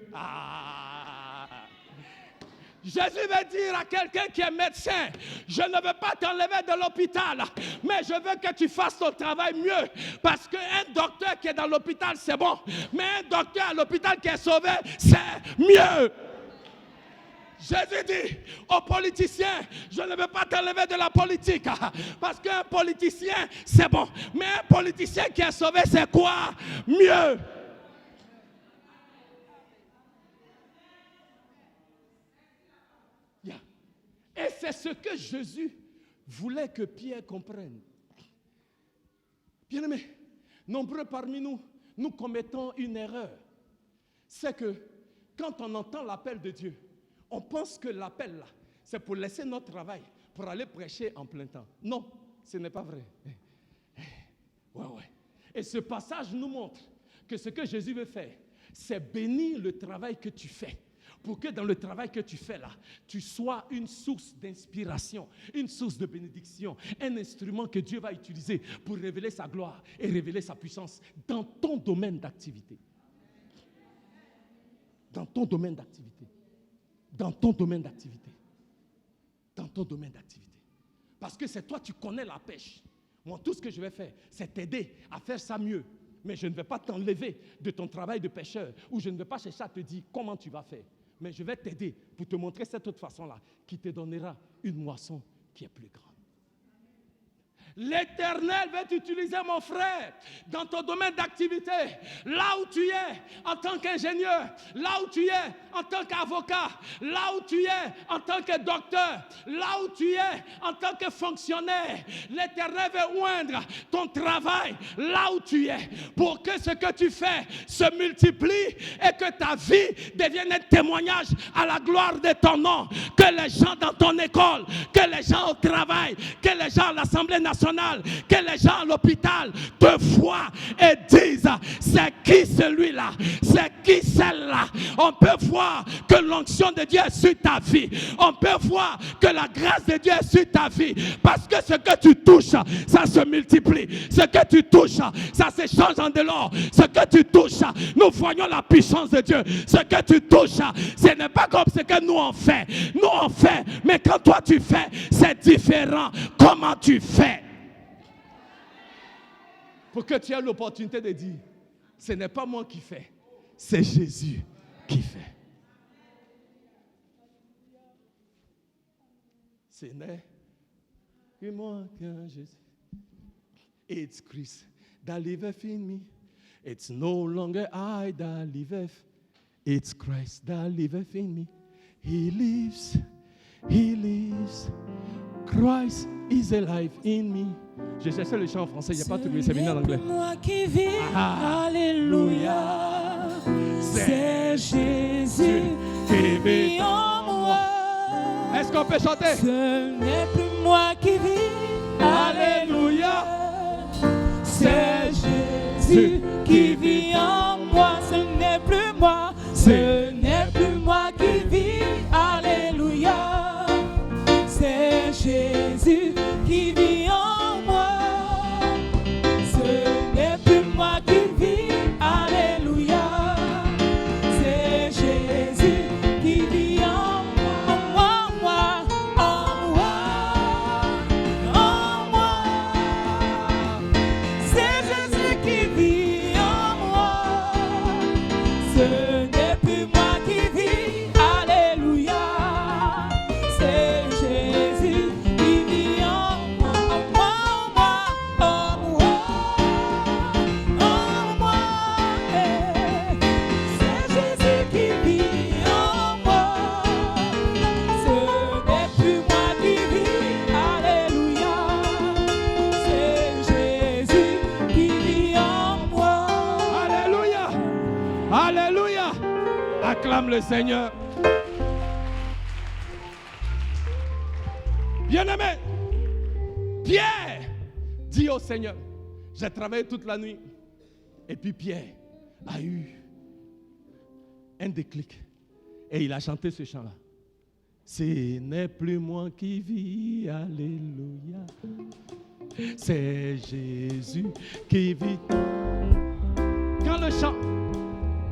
Jésus veut dire à quelqu'un qui est médecin, je ne veux pas t'enlever de l'hôpital, mais je veux que tu fasses ton travail mieux. Parce qu'un docteur qui est dans l'hôpital, c'est bon, mais un docteur à l'hôpital qui est sauvé, c'est mieux. Jésus dit aux politiciens, je ne veux pas t'enlever de la politique, parce qu'un politicien, c'est bon. Mais un politicien qui est sauvé, c'est quoi? Mieux. Et c'est ce que Jésus voulait que Pierre comprenne. Bien-aimés, nombreux parmi nous, nous commettons une erreur. C'est que quand on entend l'appel de Dieu, on pense que l'appel là, c'est pour laisser notre travail, pour aller prêcher en plein temps. Non, ce n'est pas vrai. Ouais. Et ce passage nous montre que ce que Jésus veut faire, c'est bénir le travail que tu fais. Pour que dans le travail que tu fais là, tu sois une source d'inspiration, une source de bénédiction, un instrument que Dieu va utiliser pour révéler sa gloire et révéler sa puissance dans ton domaine d'activité. Dans ton domaine d'activité. Dans ton domaine d'activité. Dans ton domaine d'activité. Parce que c'est toi, tu connais la pêche. Moi, tout ce que je vais faire, c'est t'aider à faire ça mieux. Mais je ne vais pas t'enlever de ton travail de pêcheur, ou je ne vais pas chercher à te dire comment tu vas faire. Mais je vais t'aider pour te montrer cette autre façon-là qui te donnera une moisson qui est plus grande. L'Éternel veut t'utiliser, mon frère, dans ton domaine d'activité, là où tu es en tant qu'ingénieur, là où tu es en tant qu'avocat, là où tu es en tant que docteur, là où tu es en tant que fonctionnaire. L'Éternel veut oindre ton travail là où tu es pour que ce que tu fais se multiplie et que ta vie devienne un témoignage à la gloire de ton nom. Que les gens dans ton école, que les gens au travail, que les gens à l'Assemblée nationale international, que les gens à l'hôpital te voient et disent, c'est qui celui-là? C'est qui celle-là? On peut voir que l'onction de Dieu est sur ta vie. On peut voir que la grâce de Dieu est sur ta vie. Parce que ce que tu touches, ça se multiplie. Ce que tu touches, ça s'échange en de l'or. Ce que tu touches, nous voyons la puissance de Dieu. Ce que tu touches, ce n'est pas comme ce que nous on fait. Nous on fait, mais quand toi tu fais, c'est différent. Comment tu fais? Pour que tu aies l'opportunité de dire, ce n'est pas moi qui fais, c'est Jésus qui fait. Ce n'est que moi qu'un Jésus. It's Christ that liveth in me. It's no longer I that liveth. It's Christ that liveth in me. He lives. He lives. Christ is alive in me. J'ai cherché le chant en français, il n'y a pas tout le séminaire en anglais. C'est moi qui vis, alléluia. C'est Jésus qui vit en moi. Est-ce qu'on peut chanter? Ce n'est plus moi qui vis, alléluia. C'est Jésus qui vit en moi. Ce n'est plus moi, ce n'est plus moi qui vis, alléluia. C'est Jésus qui vit en moi. Ce n'est plus moi qui vis, alléluia. C'est Jésus qui vit en moi, en moi, en moi, en moi. C'est Jésus qui vit en moi. Ce n'est plus moi qui vis, alléluia. C'est Jésus qui vit en moi, en moi, en moi, en moi. C'est Jésus qui vit en moi. Ce n'est plus moi qui vis, alléluia. C'est Jésus qui vit en moi. Alléluia. Alléluia. Acclame le Seigneur. Bien-aimé, Pierre dit au Seigneur, j'ai travaillé toute la nuit. Et puis Pierre a eu un déclic. Et il a chanté ce chant-là. Ce n'est plus moi qui vis, alléluia. C'est Jésus qui vit. Quand le chant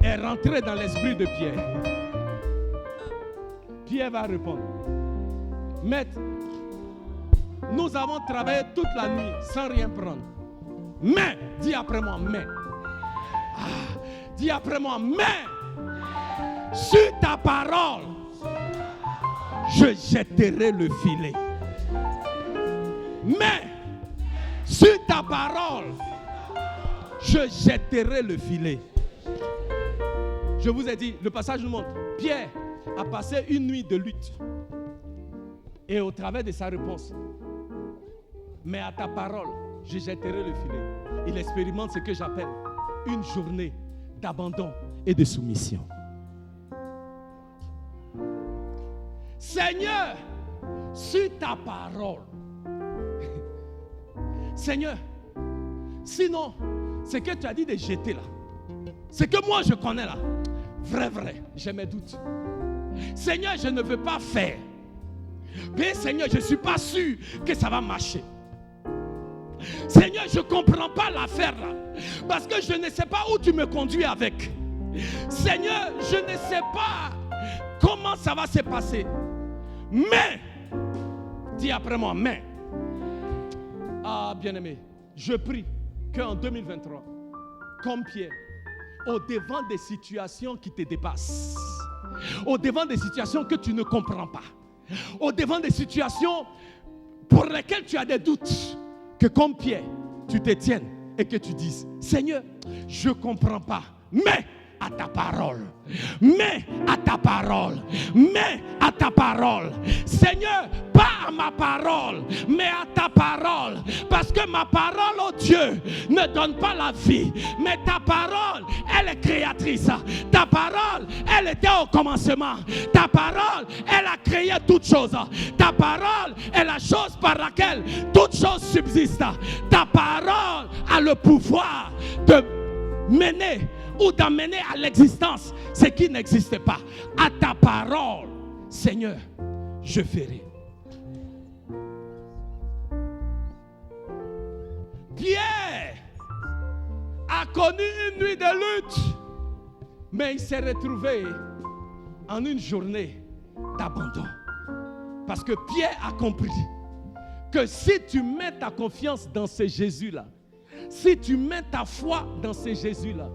est rentré dans l'esprit de Pierre, Pierre va répondre, Maître, nous avons travaillé toute la nuit sans rien prendre. Mais, dis après moi, mais. Dis après moi, mais. Sur ta parole, je jetterai le filet. Mais, sur ta parole, je jetterai le filet. Je vous ai dit, le passage nous montre, Pierre a passé une nuit de lutte. Et au travers de sa réponse, mais à ta parole, je jetterai le filet. Il expérimente ce que j'appelle une journée d'abandon et de soumission. Seigneur, sur ta parole. Seigneur, sinon, ce que tu as dit de jeter là, ce que moi je connais là, vrai, j'ai mes doutes. Seigneur, je ne veux pas faire. Mais Seigneur, je ne suis pas sûr que ça va marcher. Seigneur, je ne comprends pas l'affaire là. Parce que je ne sais pas où tu me conduis avec. Seigneur, je ne sais pas comment ça va se passer. Mais, dis après moi, mais. Ah, bien-aimé, je prie qu'en 2023, comme Pierre, au-devant des situations qui te dépassent, au-devant des situations que tu ne comprends pas, au-devant des situations pour lesquelles tu as des doutes, que comme Pierre, tu te tiennes et que tu dises, Seigneur, je ne comprends pas, mais à ta parole, mais à ta parole, mais à ta parole. Seigneur, pas à ma parole, mais à ta parole. Parce que ma parole, oh Dieu, ne donne pas la vie, mais ta parole, elle est créatrice. Ta parole, elle était au commencement. Ta parole, elle a créé toutes choses. Ta parole est la chose par laquelle toutes choses subsistent. Ta parole a le pouvoir de mener ou d'amener à l'existence ce qui n'existe pas. À ta parole, Seigneur, je ferai. Pierre a connu une nuit de lutte, mais il s'est retrouvé en une journée d'abandon. Parce que Pierre a compris que si tu mets ta confiance dans ce Jésus-là, si tu mets ta foi dans ce Jésus-là,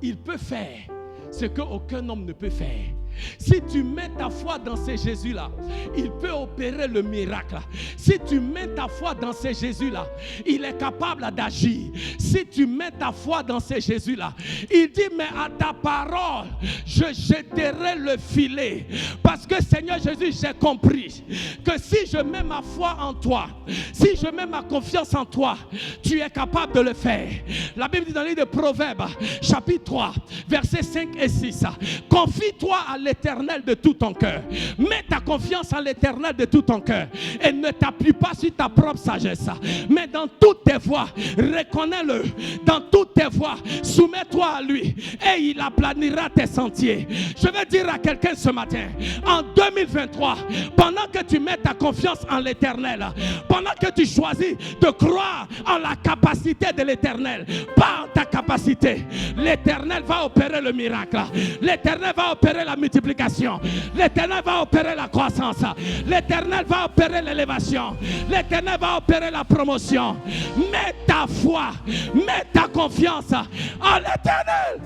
il peut faire ce qu'aucun homme ne peut faire. Si tu mets ta foi dans ce Jésus-là, il peut opérer le miracle. Si tu mets ta foi dans ce Jésus-là, il est capable d'agir. Si tu mets ta foi dans ce Jésus-là, il dit, mais à ta parole, je jetterai le filet. Parce que Seigneur Jésus, j'ai compris que si je mets ma foi en toi, si je mets ma confiance en toi, tu es capable de le faire. La Bible dit dans le livre de Proverbes, chapitre 3, versets 5 et 6, confie-toi à l'Éternel de tout ton cœur. Mets ta confiance en l'Éternel de tout ton cœur et ne t'appuie pas sur ta propre sagesse. Mais dans toutes tes voies, reconnais-le. Dans toutes tes voies, soumets-toi à lui et il aplanira tes sentiers. Je vais dire à quelqu'un ce matin, en 2023, pendant que tu mets ta confiance en l'Éternel, pendant que tu choisis de croire en la capacité de l'Éternel, pas en ta capacité, l'Éternel va opérer le miracle. L'Éternel va opérer la multiplication. L'Éternel va opérer la croissance. L'Éternel va opérer l'élévation. L'Éternel va opérer la promotion. Mets ta foi, mets ta confiance en l'Éternel.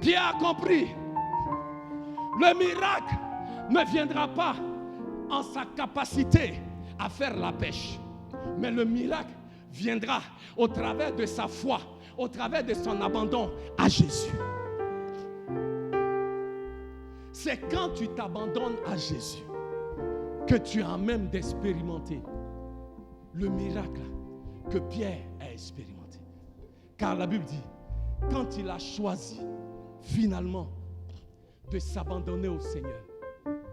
Pierre a compris. Le miracle ne viendra pas en sa capacité à faire la pêche, mais le miracle viendra au travers de sa foi, au travers de son abandon à Jésus. C'est quand tu t'abandonnes à Jésus que tu as même d'expérimenter le miracle que Pierre a expérimenté. Car la Bible dit, quand il a choisi finalement de s'abandonner au Seigneur,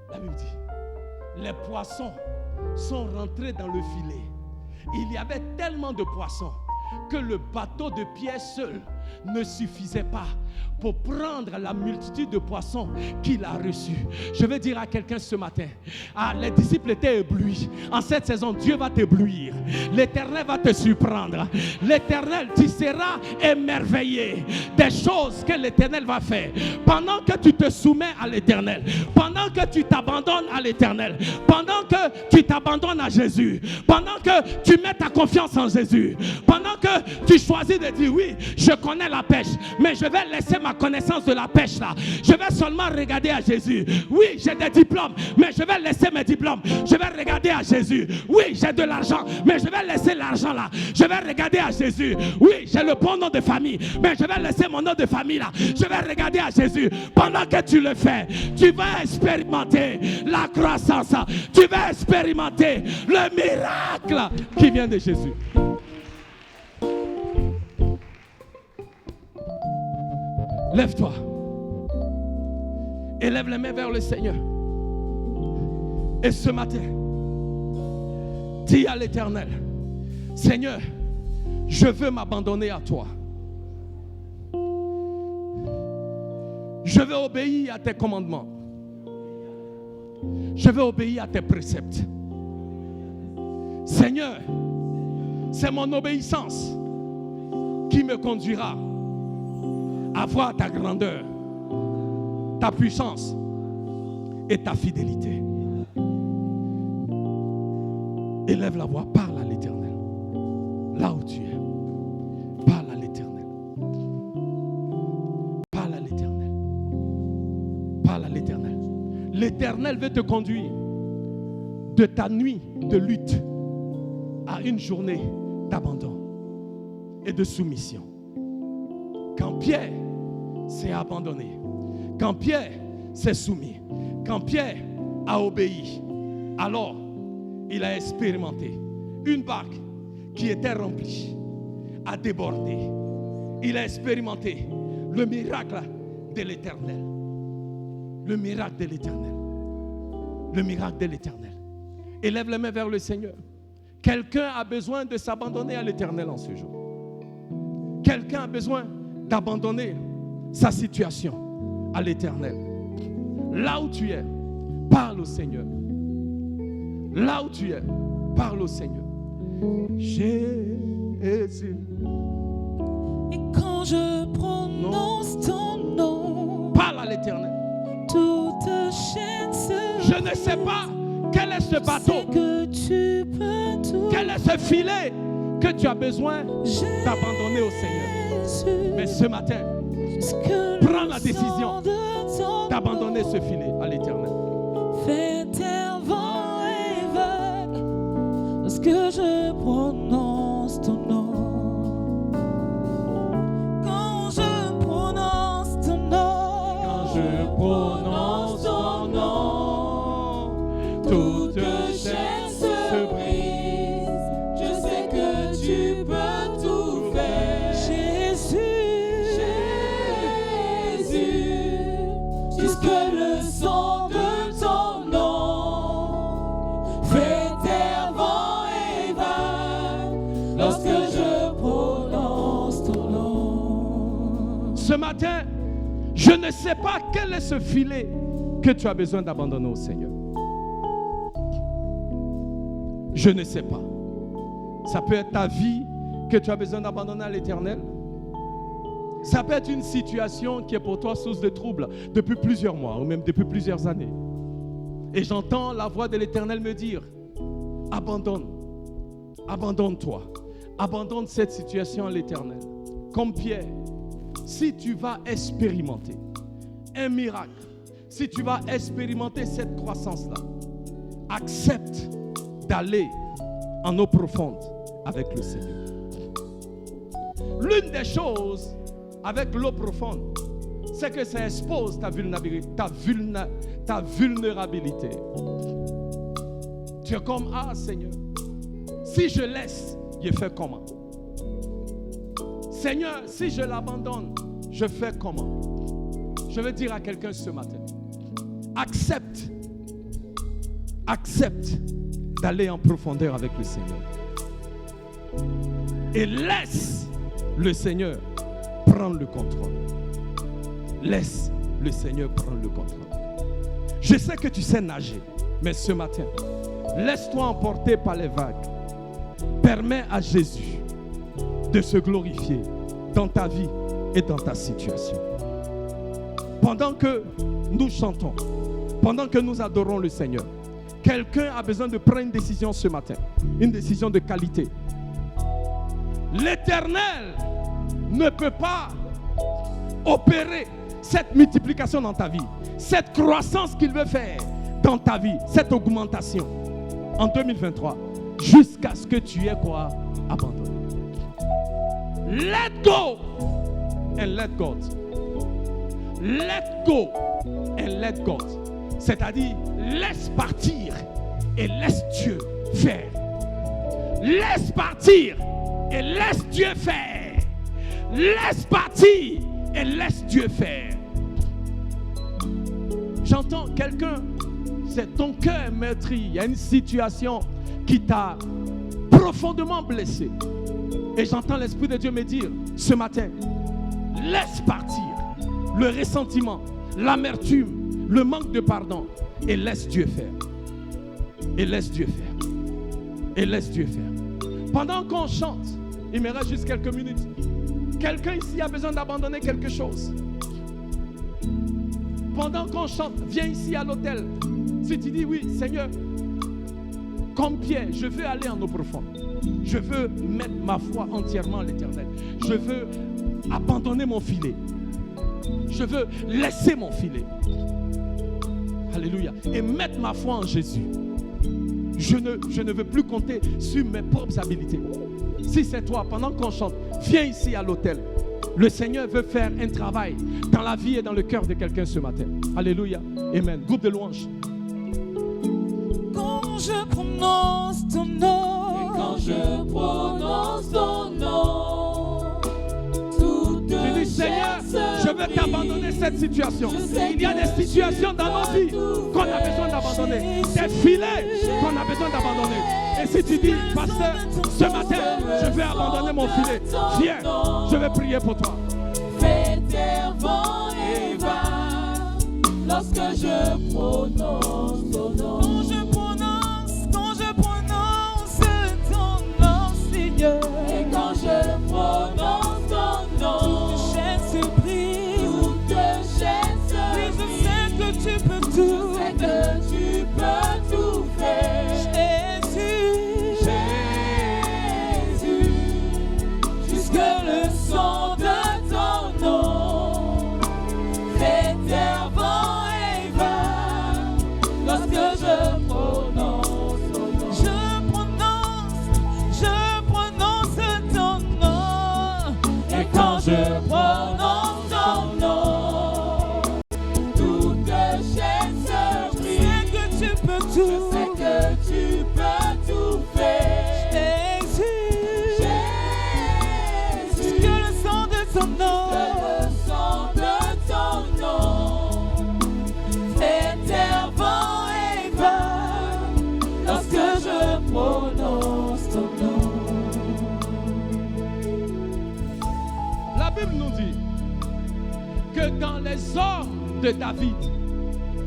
la Bible dit, les poissons sont rentrés dans le filet. Il y avait tellement de poissons que le bateau de Pierre seul ne suffisait pas pour prendre la multitude de poissons qu'il a reçus. Je veux dire à quelqu'un ce matin, les disciples étaient éblouis. En cette saison, Dieu va t'éblouir. L'Éternel va te surprendre. L'Éternel, tu seras émerveillé des choses que l'Éternel va faire. Pendant que tu te soumets à l'Éternel, pendant que tu t'abandonnes à l'Éternel, pendant que tu t'abandonnes à Jésus, pendant que tu mets ta confiance en Jésus, pendant que tu choisis de dire oui, je connais la pêche, mais je vais laisser ma connaissance de la pêche là. Je vais seulement regarder à Jésus. Oui, j'ai des diplômes, mais je vais laisser mes diplômes. Je vais regarder à Jésus. Oui, j'ai de l'argent, mais je vais laisser l'argent là. Je vais regarder à Jésus. Oui, j'ai le bon nom de famille, mais je vais laisser mon nom de famille là. Je vais regarder à Jésus. Pendant que tu le fais, tu vas expérimenter la croissance. Tu vas expérimenter le miracle qui vient de Jésus. Lève-toi. Élève les mains vers le Seigneur. Et ce matin, dis à l'Éternel, Seigneur, je veux m'abandonner à toi. Je veux obéir à tes commandements. Je veux obéir à tes préceptes. Seigneur, c'est mon obéissance qui me conduira à voir ta grandeur, ta puissance et ta fidélité. Élève la voix, parle à l'Éternel. Là où tu es, parle à l'Éternel. Parle à l'Éternel. Parle à l'Éternel. L'Éternel veut te conduire de ta nuit de lutte à une journée d'abandon et de soumission. Quand Pierre s'est abandonné, quand Pierre s'est soumis. Quand Pierre a obéi, alors il a expérimenté une barque qui était remplie, a débordé. Il a expérimenté le miracle de l'Éternel. Le miracle de l'Éternel. Le miracle de l'Éternel. Élève les mains vers le Seigneur. Quelqu'un a besoin de s'abandonner à l'Éternel en ce jour. Quelqu'un a besoin d'abandonner sa situation à l'Éternel. Là où tu es, parle au Seigneur. Là où tu es, parle au Seigneur. Jésus. Et quand je prononce ton nom, parle à l'Éternel. Toute chaîne se je ne sais pas quel est ce bateau, que tu peux tout. Quel est ce filet que tu as besoin d'abandonner au Seigneur. Mais ce matin, prends la décision d'abandonner ce filet à l'Éternel. Fais tes vents et vagues lorsque je prononce ton nom. Quand je prononce ton nom, quand je prononce ton nom, toute chaîne se brise. Je sais que tu peux tout faire. Jésus, jusque le son de ton nom fait taire vent et vagues lorsque je prononce ton nom. Ce matin, je ne sais pas quel est ce filet que tu as besoin d'abandonner au Seigneur. Je ne sais pas. Ça peut être ta vie que tu as besoin d'abandonner à l'Éternel. Ça peut être une situation qui est pour toi source de trouble depuis plusieurs mois ou même depuis plusieurs années. Et j'entends la voix de l'Éternel me dire, abandonne, abandonne-toi, abandonne cette situation à l'Éternel. Comme Pierre, si tu vas expérimenter un miracle, si tu vas expérimenter cette croissance-là, accepte d'aller en eau profonde avec le Seigneur. L'une des choses avec l'eau profonde, c'est que ça expose ta vulnérabilité. Tu es comme, ah Seigneur, si je laisse, je fais comment? Seigneur, si je l'abandonne, je fais comment? Je veux dire à quelqu'un ce matin, accepte d'aller en profondeur avec le Seigneur. Et laisse le Seigneur prendre le contrôle. Laisse le Seigneur prendre le contrôle. Je sais que tu sais nager, mais ce matin, laisse-toi emporter par les vagues. Permets à Jésus de se glorifier dans ta vie et dans ta situation. Pendant que nous chantons, pendant que nous adorons le Seigneur, quelqu'un a besoin de prendre une décision ce matin, une décision de qualité. L'Éternel ne peut pas opérer cette multiplication dans ta vie, cette croissance qu'il veut faire dans ta vie, cette augmentation en 2023, jusqu'à ce que tu aies quoi? Abandonné. Let go and let God. Let go and let God. C'est-à-dire, laisse partir et laisse Dieu faire. Laisse partir et laisse Dieu faire. Laisse partir et laisse Dieu faire. J'entends quelqu'un, c'est ton cœur meurtri. Il y a une situation qui t'a profondément blessé. Et j'entends l'Esprit de Dieu me dire ce matin, laisse partir le ressentiment, l'amertume, le manque de pardon et laisse Dieu faire. Et laisse Dieu faire. Et laisse Dieu faire. Pendant qu'on chante, il me reste juste quelques minutes. Quelqu'un ici a besoin d'abandonner quelque chose. Pendant qu'on chante, viens ici à l'autel. Si tu dis oui, Seigneur, comme Pierre, je veux aller en eau profonde. Je veux mettre ma foi entièrement à l'Éternel. Je veux abandonner mon filet. Je veux laisser mon filet. Alléluia. Et mettre ma foi en Jésus. Je ne veux plus compter sur mes propres habilités. Si c'est toi, pendant qu'on chante, viens ici à l'autel. Le Seigneur veut faire un travail dans la vie et dans le cœur de quelqu'un ce matin. Alléluia. Amen. Groupe de louanges. Quand je prononce ton nom, Et quand je prononce ton nom, toute Je dis, Seigneur, je veux t'abandonner cette situation. Je sais Il y a des que situations tu dans nos peux vies tout qu'on a faire. besoin d'abandonner. Des filets qu'on a besoin d'abandonner. Et si tu dis, pasteur, ce matin, je vais abandonner mon filet, viens, je vais prier pour toi. Fais fervent et va lorsque je prononce ton nom. quand je prononce ton nom, Seigneur, Et quand je prononce ton nom, chaîne se brise. toute chaîne Oui, se je sais que tu peux tout sais que tu peux tout faire. Jésus, Jésus, jusque le son de ton nom, fais fervent et va lorsque je prononce ton nom. je prononce ton nom. Et quand je prononce ton nom, toute chaîne se Je brise. sais que tu peux Je tout. sais que tu peux tout faire. Jésus, Jésus, que le son de ton nom. que le son de ton nom, fais fervent et va lorsque je prononce ton nom. La Bible nous dit que dans les hommes de David,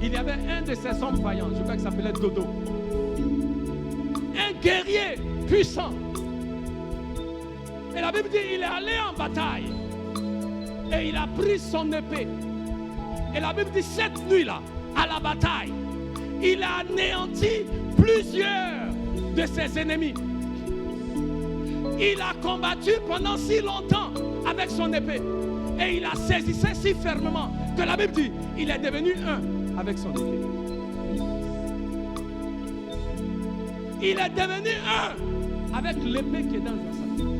il y avait un de ses hommes vaillants, je crois qu'il s'appelait Dodo. Un guerrier puissant. Et la Bible dit qu'il est allé en bataille. Et il a pris son épée. Et la Bible dit cette nuit-là, à la bataille, il a anéanti plusieurs de ses ennemis. Il a combattu pendant si longtemps avec son épée. Et il a saisi si fermement que la Bible dit il est devenu un avec son épée. Il est devenu un avec l'épée qui est dans sa main.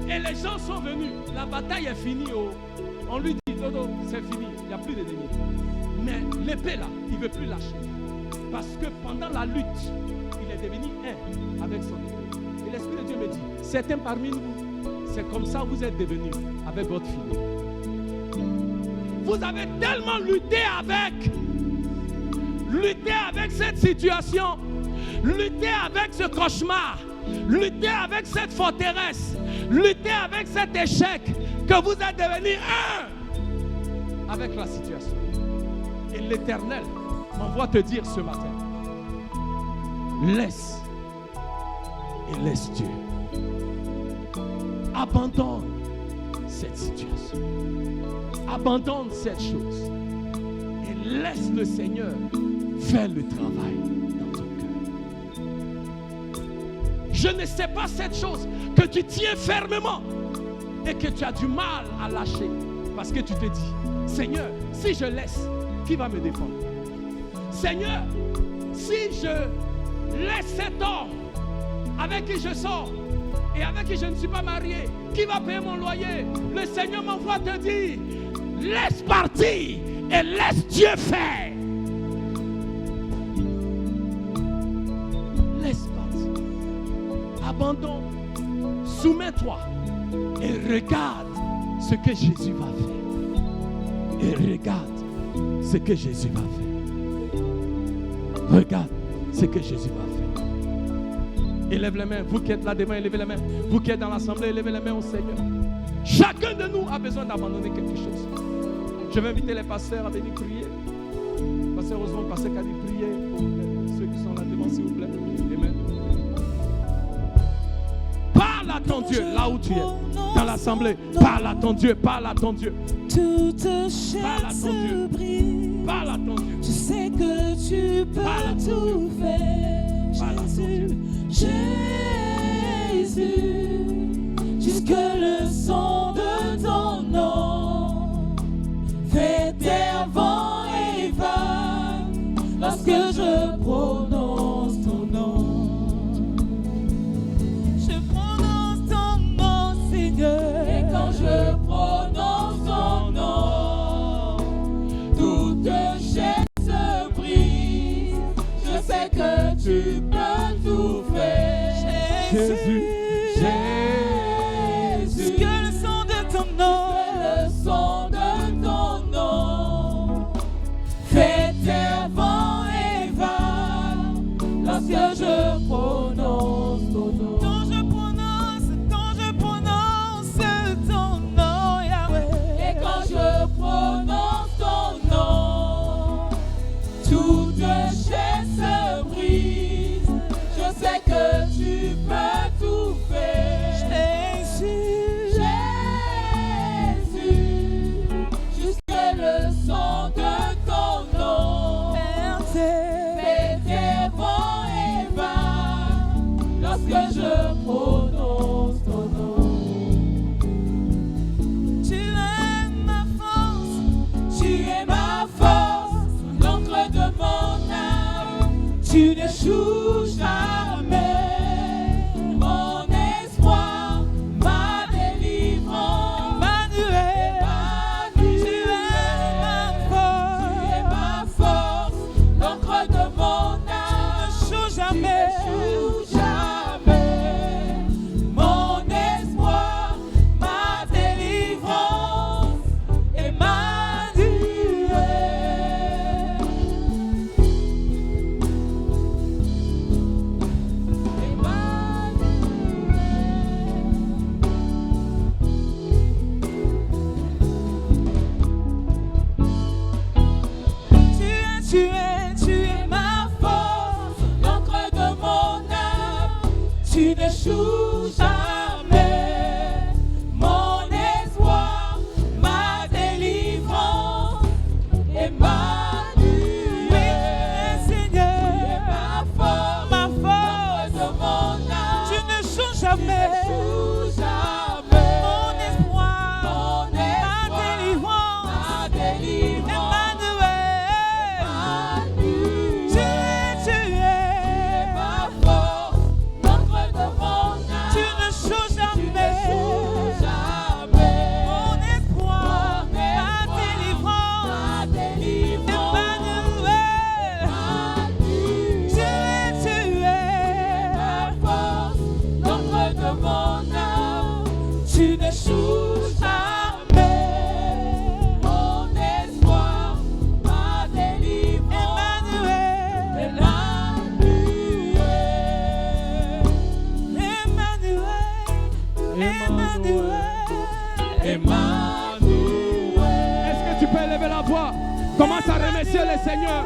Et les gens sont venus. La bataille est finie. On lui dit Dodo, c'est fini. Il n'y a plus d'ennemis. Mais l'épée là, il ne veut plus lâcher. Parce que pendant la lutte, il est devenu un avec son épée. Et l'Esprit de Dieu me dit, certains parmi nous, c'est comme ça que vous êtes devenus avec votre filet. Vous avez tellement lutté avec cette situation, lutté avec ce cauchemar, lutté avec cette forteresse, lutté avec cet échec, que vous êtes devenu un avec la situation. Et l'Éternel m'envoie te dire ce matin, laisse Dieu. Abandonne cette situation. Abandonne cette chose. Et laisse le Seigneur faire le travail dans ton cœur. Je ne sais pas cette chose que tu tiens fermement et que tu as du mal à lâcher. Parce que tu te dis, Seigneur, si je laisse, qui va me défendre? Seigneur, si je laisse cet homme avec qui je sors et avec qui je ne suis pas marié, qui va payer mon loyer? Le Seigneur m'envoie te dire, laisse partir et laisse Dieu faire. Laisse partir. Abandonne. Soumets-toi et regarde ce que Jésus va faire. Et regarde ce que Jésus va faire. Regarde ce que Jésus va faire. Élève les mains. Vous qui êtes là devant, élevez les mains. Vous qui êtes dans l'assemblée, élevez les mains au Seigneur. Chacun de nous a besoin d'abandonner quelque chose. Je vais inviter les pasteurs à venir prier. Pasteur Oswald, pasteur Kadi, priez pour ceux qui sont là devant, s'il vous plaît. Amen. Parle à ton Dieu là où tu es. Dans l'assemblée. Parle à ton Dieu. Parle à ton Dieu. Toute Parle à chaîne ton Dieu. se brise. Parle à ton Dieu. Je sais que tu Parle à peux ton tout faire. Parle à ton Dieu. Jésus, Jusque le son de ton nom, fais fervent et va lorsque je prononce ton nom. je prononce ton nom, Seigneur. Et quand je prononce toutes chaînes se brisent. Je sais que tu peux tout faire. Jésus, Jésus, que le son de ton nom, le son de ton nom fait vent et va lorsque je prononce ton nom. quand je prononce ton nom, Yahweh. Et quand je prononce ton nom, toutes chaînes se brisent. Je sais que tu peux tout faire. Jésus, Jésus, jusque le son de ton nom fait vent et va lorsque je prononce ton nom. tu es ma force, Tu es ma force, l'encre de mon âme. Tu n'échoues jamais. Mon espoir, ma délivrance. Emmanuel. Tu es ma force, Tu es ma force, l'encre de mon âme. ne joue Tu jamais. n'échoues jamais. Mon espoir, ma délivrance. Tu es ma force, l'encre de mon âme. Tu n'échoues jamais. Mon espoir, ma délivrance. Emmanuel. Seigneur, Tu es ma force, ma l'encre force, de mon âme. tu ne joues Tu jamais. n'échoues jamais. Mon espoir, Mon ma espoir, délivrance. ma délivrance. Emmanuel, tu es ma force, l'encre de mon âme. tu ne joues Tu jamais. n'échoues jamais. Mon espoir, Mon ma espoir, délivrance. ma délivrance. Emmanuel, tu es ma force, l'encre de mon âme. Tu n'échoues jamais. Mon espoir, ma délivrance. Est-ce que tu peux élever la voix? Commence à remercier le Seigneur.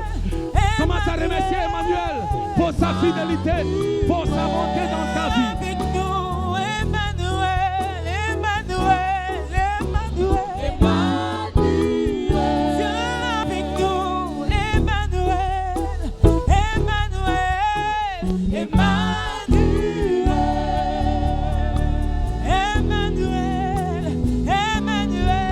Commence à remercier Emmanuel pour sa fidélité, pour sa bonté dans ta vie. Avec nous, Emmanuel, Emmanuel, Emmanuel. Dieu avec nous, Emmanuel, Emmanuel, Emmanuel, Emmanuel, Emmanuel,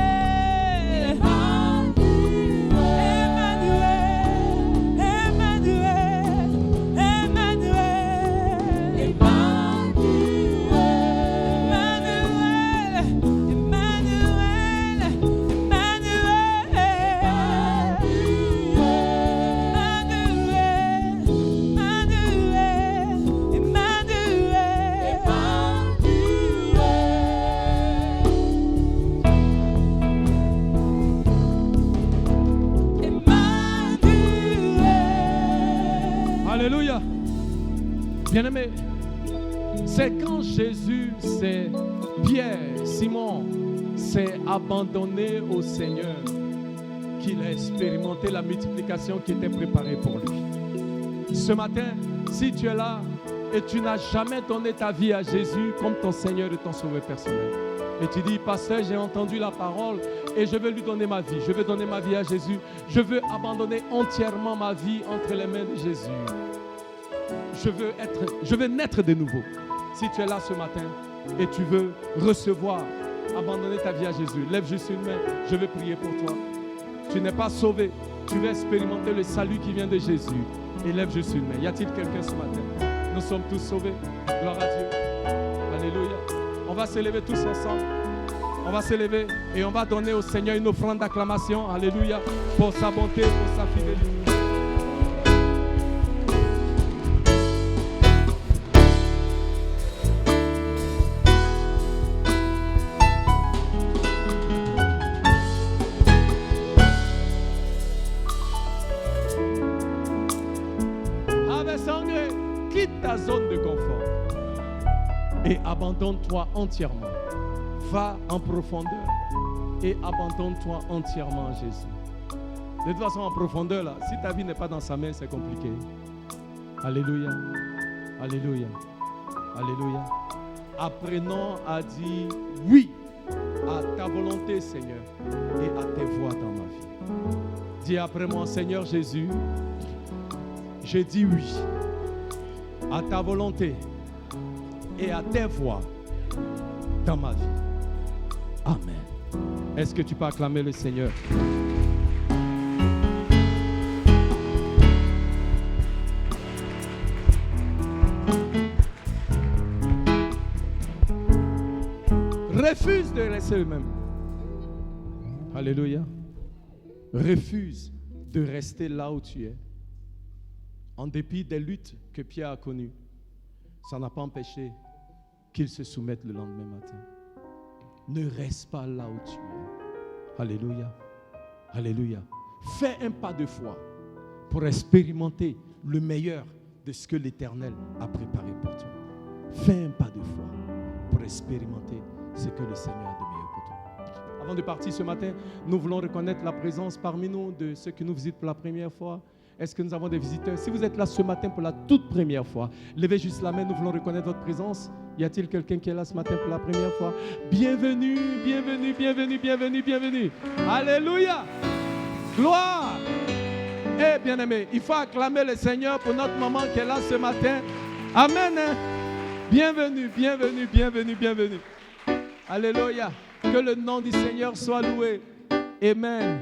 Alléluia. Bien-aimé, c'est quand Jésus, c'est Pierre, Simon, s'est abandonné au Seigneur qu'il a expérimenté la multiplication qui était préparée pour lui. Ce matin, si tu es là et tu n'as jamais donné ta vie à Jésus comme ton Seigneur et ton Sauveur personnel, et tu dis, pasteur, j'ai entendu la parole et je veux lui donner ma vie, je veux donner ma vie à Jésus, je veux abandonner entièrement ma vie entre les mains de Jésus. Je veux naître de nouveau. Si tu es là ce matin et tu veux recevoir, abandonner ta vie à Jésus, lève juste une main, je veux prier pour toi. Tu n'es pas sauvé, tu veux expérimenter le salut qui vient de Jésus. Et lève juste une main. Y a-t-il quelqu'un ce matin? Nous sommes tous sauvés. Gloire à Dieu. Alléluia. On va se lever tous ensemble. On va s'élever et on va donner au Seigneur une offrande d'acclamation. Alléluia. Pour sa bonté, pour sa fidélité. Quitte ta zone de confort et abandonne-toi entièrement. Va en profondeur et abandonne-toi entièrement à Jésus. De toute façon, en profondeur, là, si ta vie n'est pas dans sa main, c'est compliqué. Alléluia. Alléluia. Alléluia. Apprenons à dire oui à ta volonté, Seigneur, et à tes voies dans ma vie. Dis après moi, Seigneur Jésus, je dis oui à ta volonté et à tes voies dans ma vie. Amen. Est-ce que tu peux acclamer le Seigneur? Refuse de rester le même. Alléluia. Refuse de rester là où tu es. En dépit des luttes que Pierre a connues, ça n'a pas empêché qu'il se soumette le lendemain matin. Ne reste pas là où tu es. Alléluia. Alléluia. Fais un pas de foi pour expérimenter le meilleur de ce que l'Éternel a préparé pour toi. Fais un pas de foi pour expérimenter ce que le Seigneur a de meilleur pour toi. Avant de partir ce matin, nous voulons reconnaître la présence parmi nous de ceux qui nous visitent pour la première fois. Est-ce que nous avons des visiteurs? Si vous êtes là ce matin pour la toute première fois, levez juste la main, nous voulons reconnaître votre présence. Y a-t-il quelqu'un qui est là ce matin pour la première fois? Bienvenue, bienvenue, bienvenue, bienvenue, bienvenue. Alléluia! Gloire! Eh bien-aimé, il faut acclamer le Seigneur pour notre maman qui est là ce matin. Amen. Bienvenue, bienvenue, bienvenue, bienvenue. Alléluia. Que le nom du Seigneur soit loué. Amen.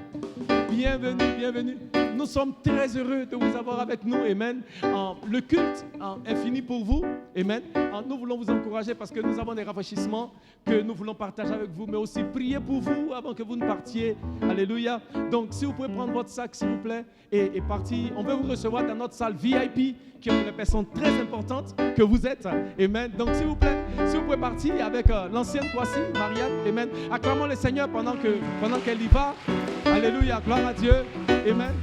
Bienvenue, bienvenue. Nous sommes très heureux de vous avoir avec nous. Amen. Le culte est fini pour vous. Amen. Nous voulons vous encourager parce que nous avons des rafraîchissements que nous voulons partager avec vous, mais aussi prier pour vous avant que vous ne partiez. Alléluia. Donc, si vous pouvez prendre votre sac, s'il vous plaît, et partir. On veut vous recevoir dans notre salle VIP, qui est une personne très importante que vous êtes. Amen. Donc, s'il vous plaît, si vous pouvez partir avec l'ancienne voici, Marianne. Amen. Acclamons le Seigneur pendant qu'elle y va. Alléluia. Gloire à Dieu. Amen.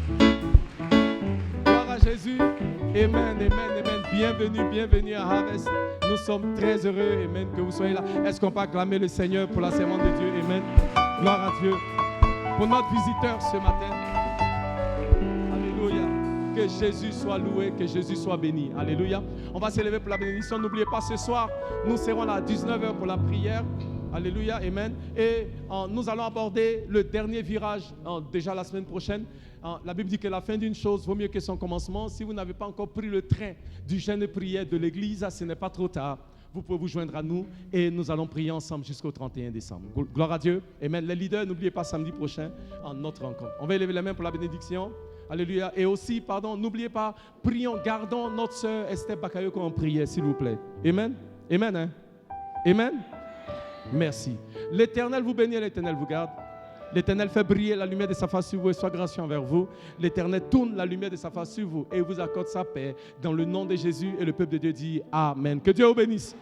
Gloire à Jésus. Amen, amen, amen. Bienvenue, bienvenue à Harvest. Nous sommes très heureux, amen, que vous soyez là. Est-ce qu'on peut acclamer le Seigneur pour la servante de Dieu? Amen. Gloire à Dieu. Pour notre visiteur ce matin. Alléluia. Que Jésus soit loué, que Jésus soit béni. Alléluia. On va s'élever pour la bénédiction. N'oubliez pas, ce soir, nous serons là à 19h pour la prière. Alléluia, amen. Et nous allons aborder le dernier virage déjà la semaine prochaine. La Bible dit que la fin d'une chose vaut mieux que son commencement. Si vous n'avez pas encore pris le train du jeûne de prière de l'église, ce n'est pas trop tard. Vous pouvez vous joindre à nous et nous allons prier ensemble jusqu'au 31 décembre. Gloire à Dieu. Amen. Les leaders, n'oubliez pas samedi prochain notre rencontre. On va élever les mains pour la bénédiction. Alléluia. Et aussi, n'oubliez pas, prions, gardons notre sœur Esther Bakayoko en prière, s'il vous plaît. Amen. Amen. Hein? Amen. Merci. L'Éternel vous bénit et l'Éternel vous garde. L'Éternel fait briller la lumière de sa face sur vous et soit gracieux envers vous. L'Éternel tourne la lumière de sa face sur vous et vous accorde sa paix dans le nom de Jésus. Et le peuple de Dieu dit Amen. Que Dieu vous bénisse.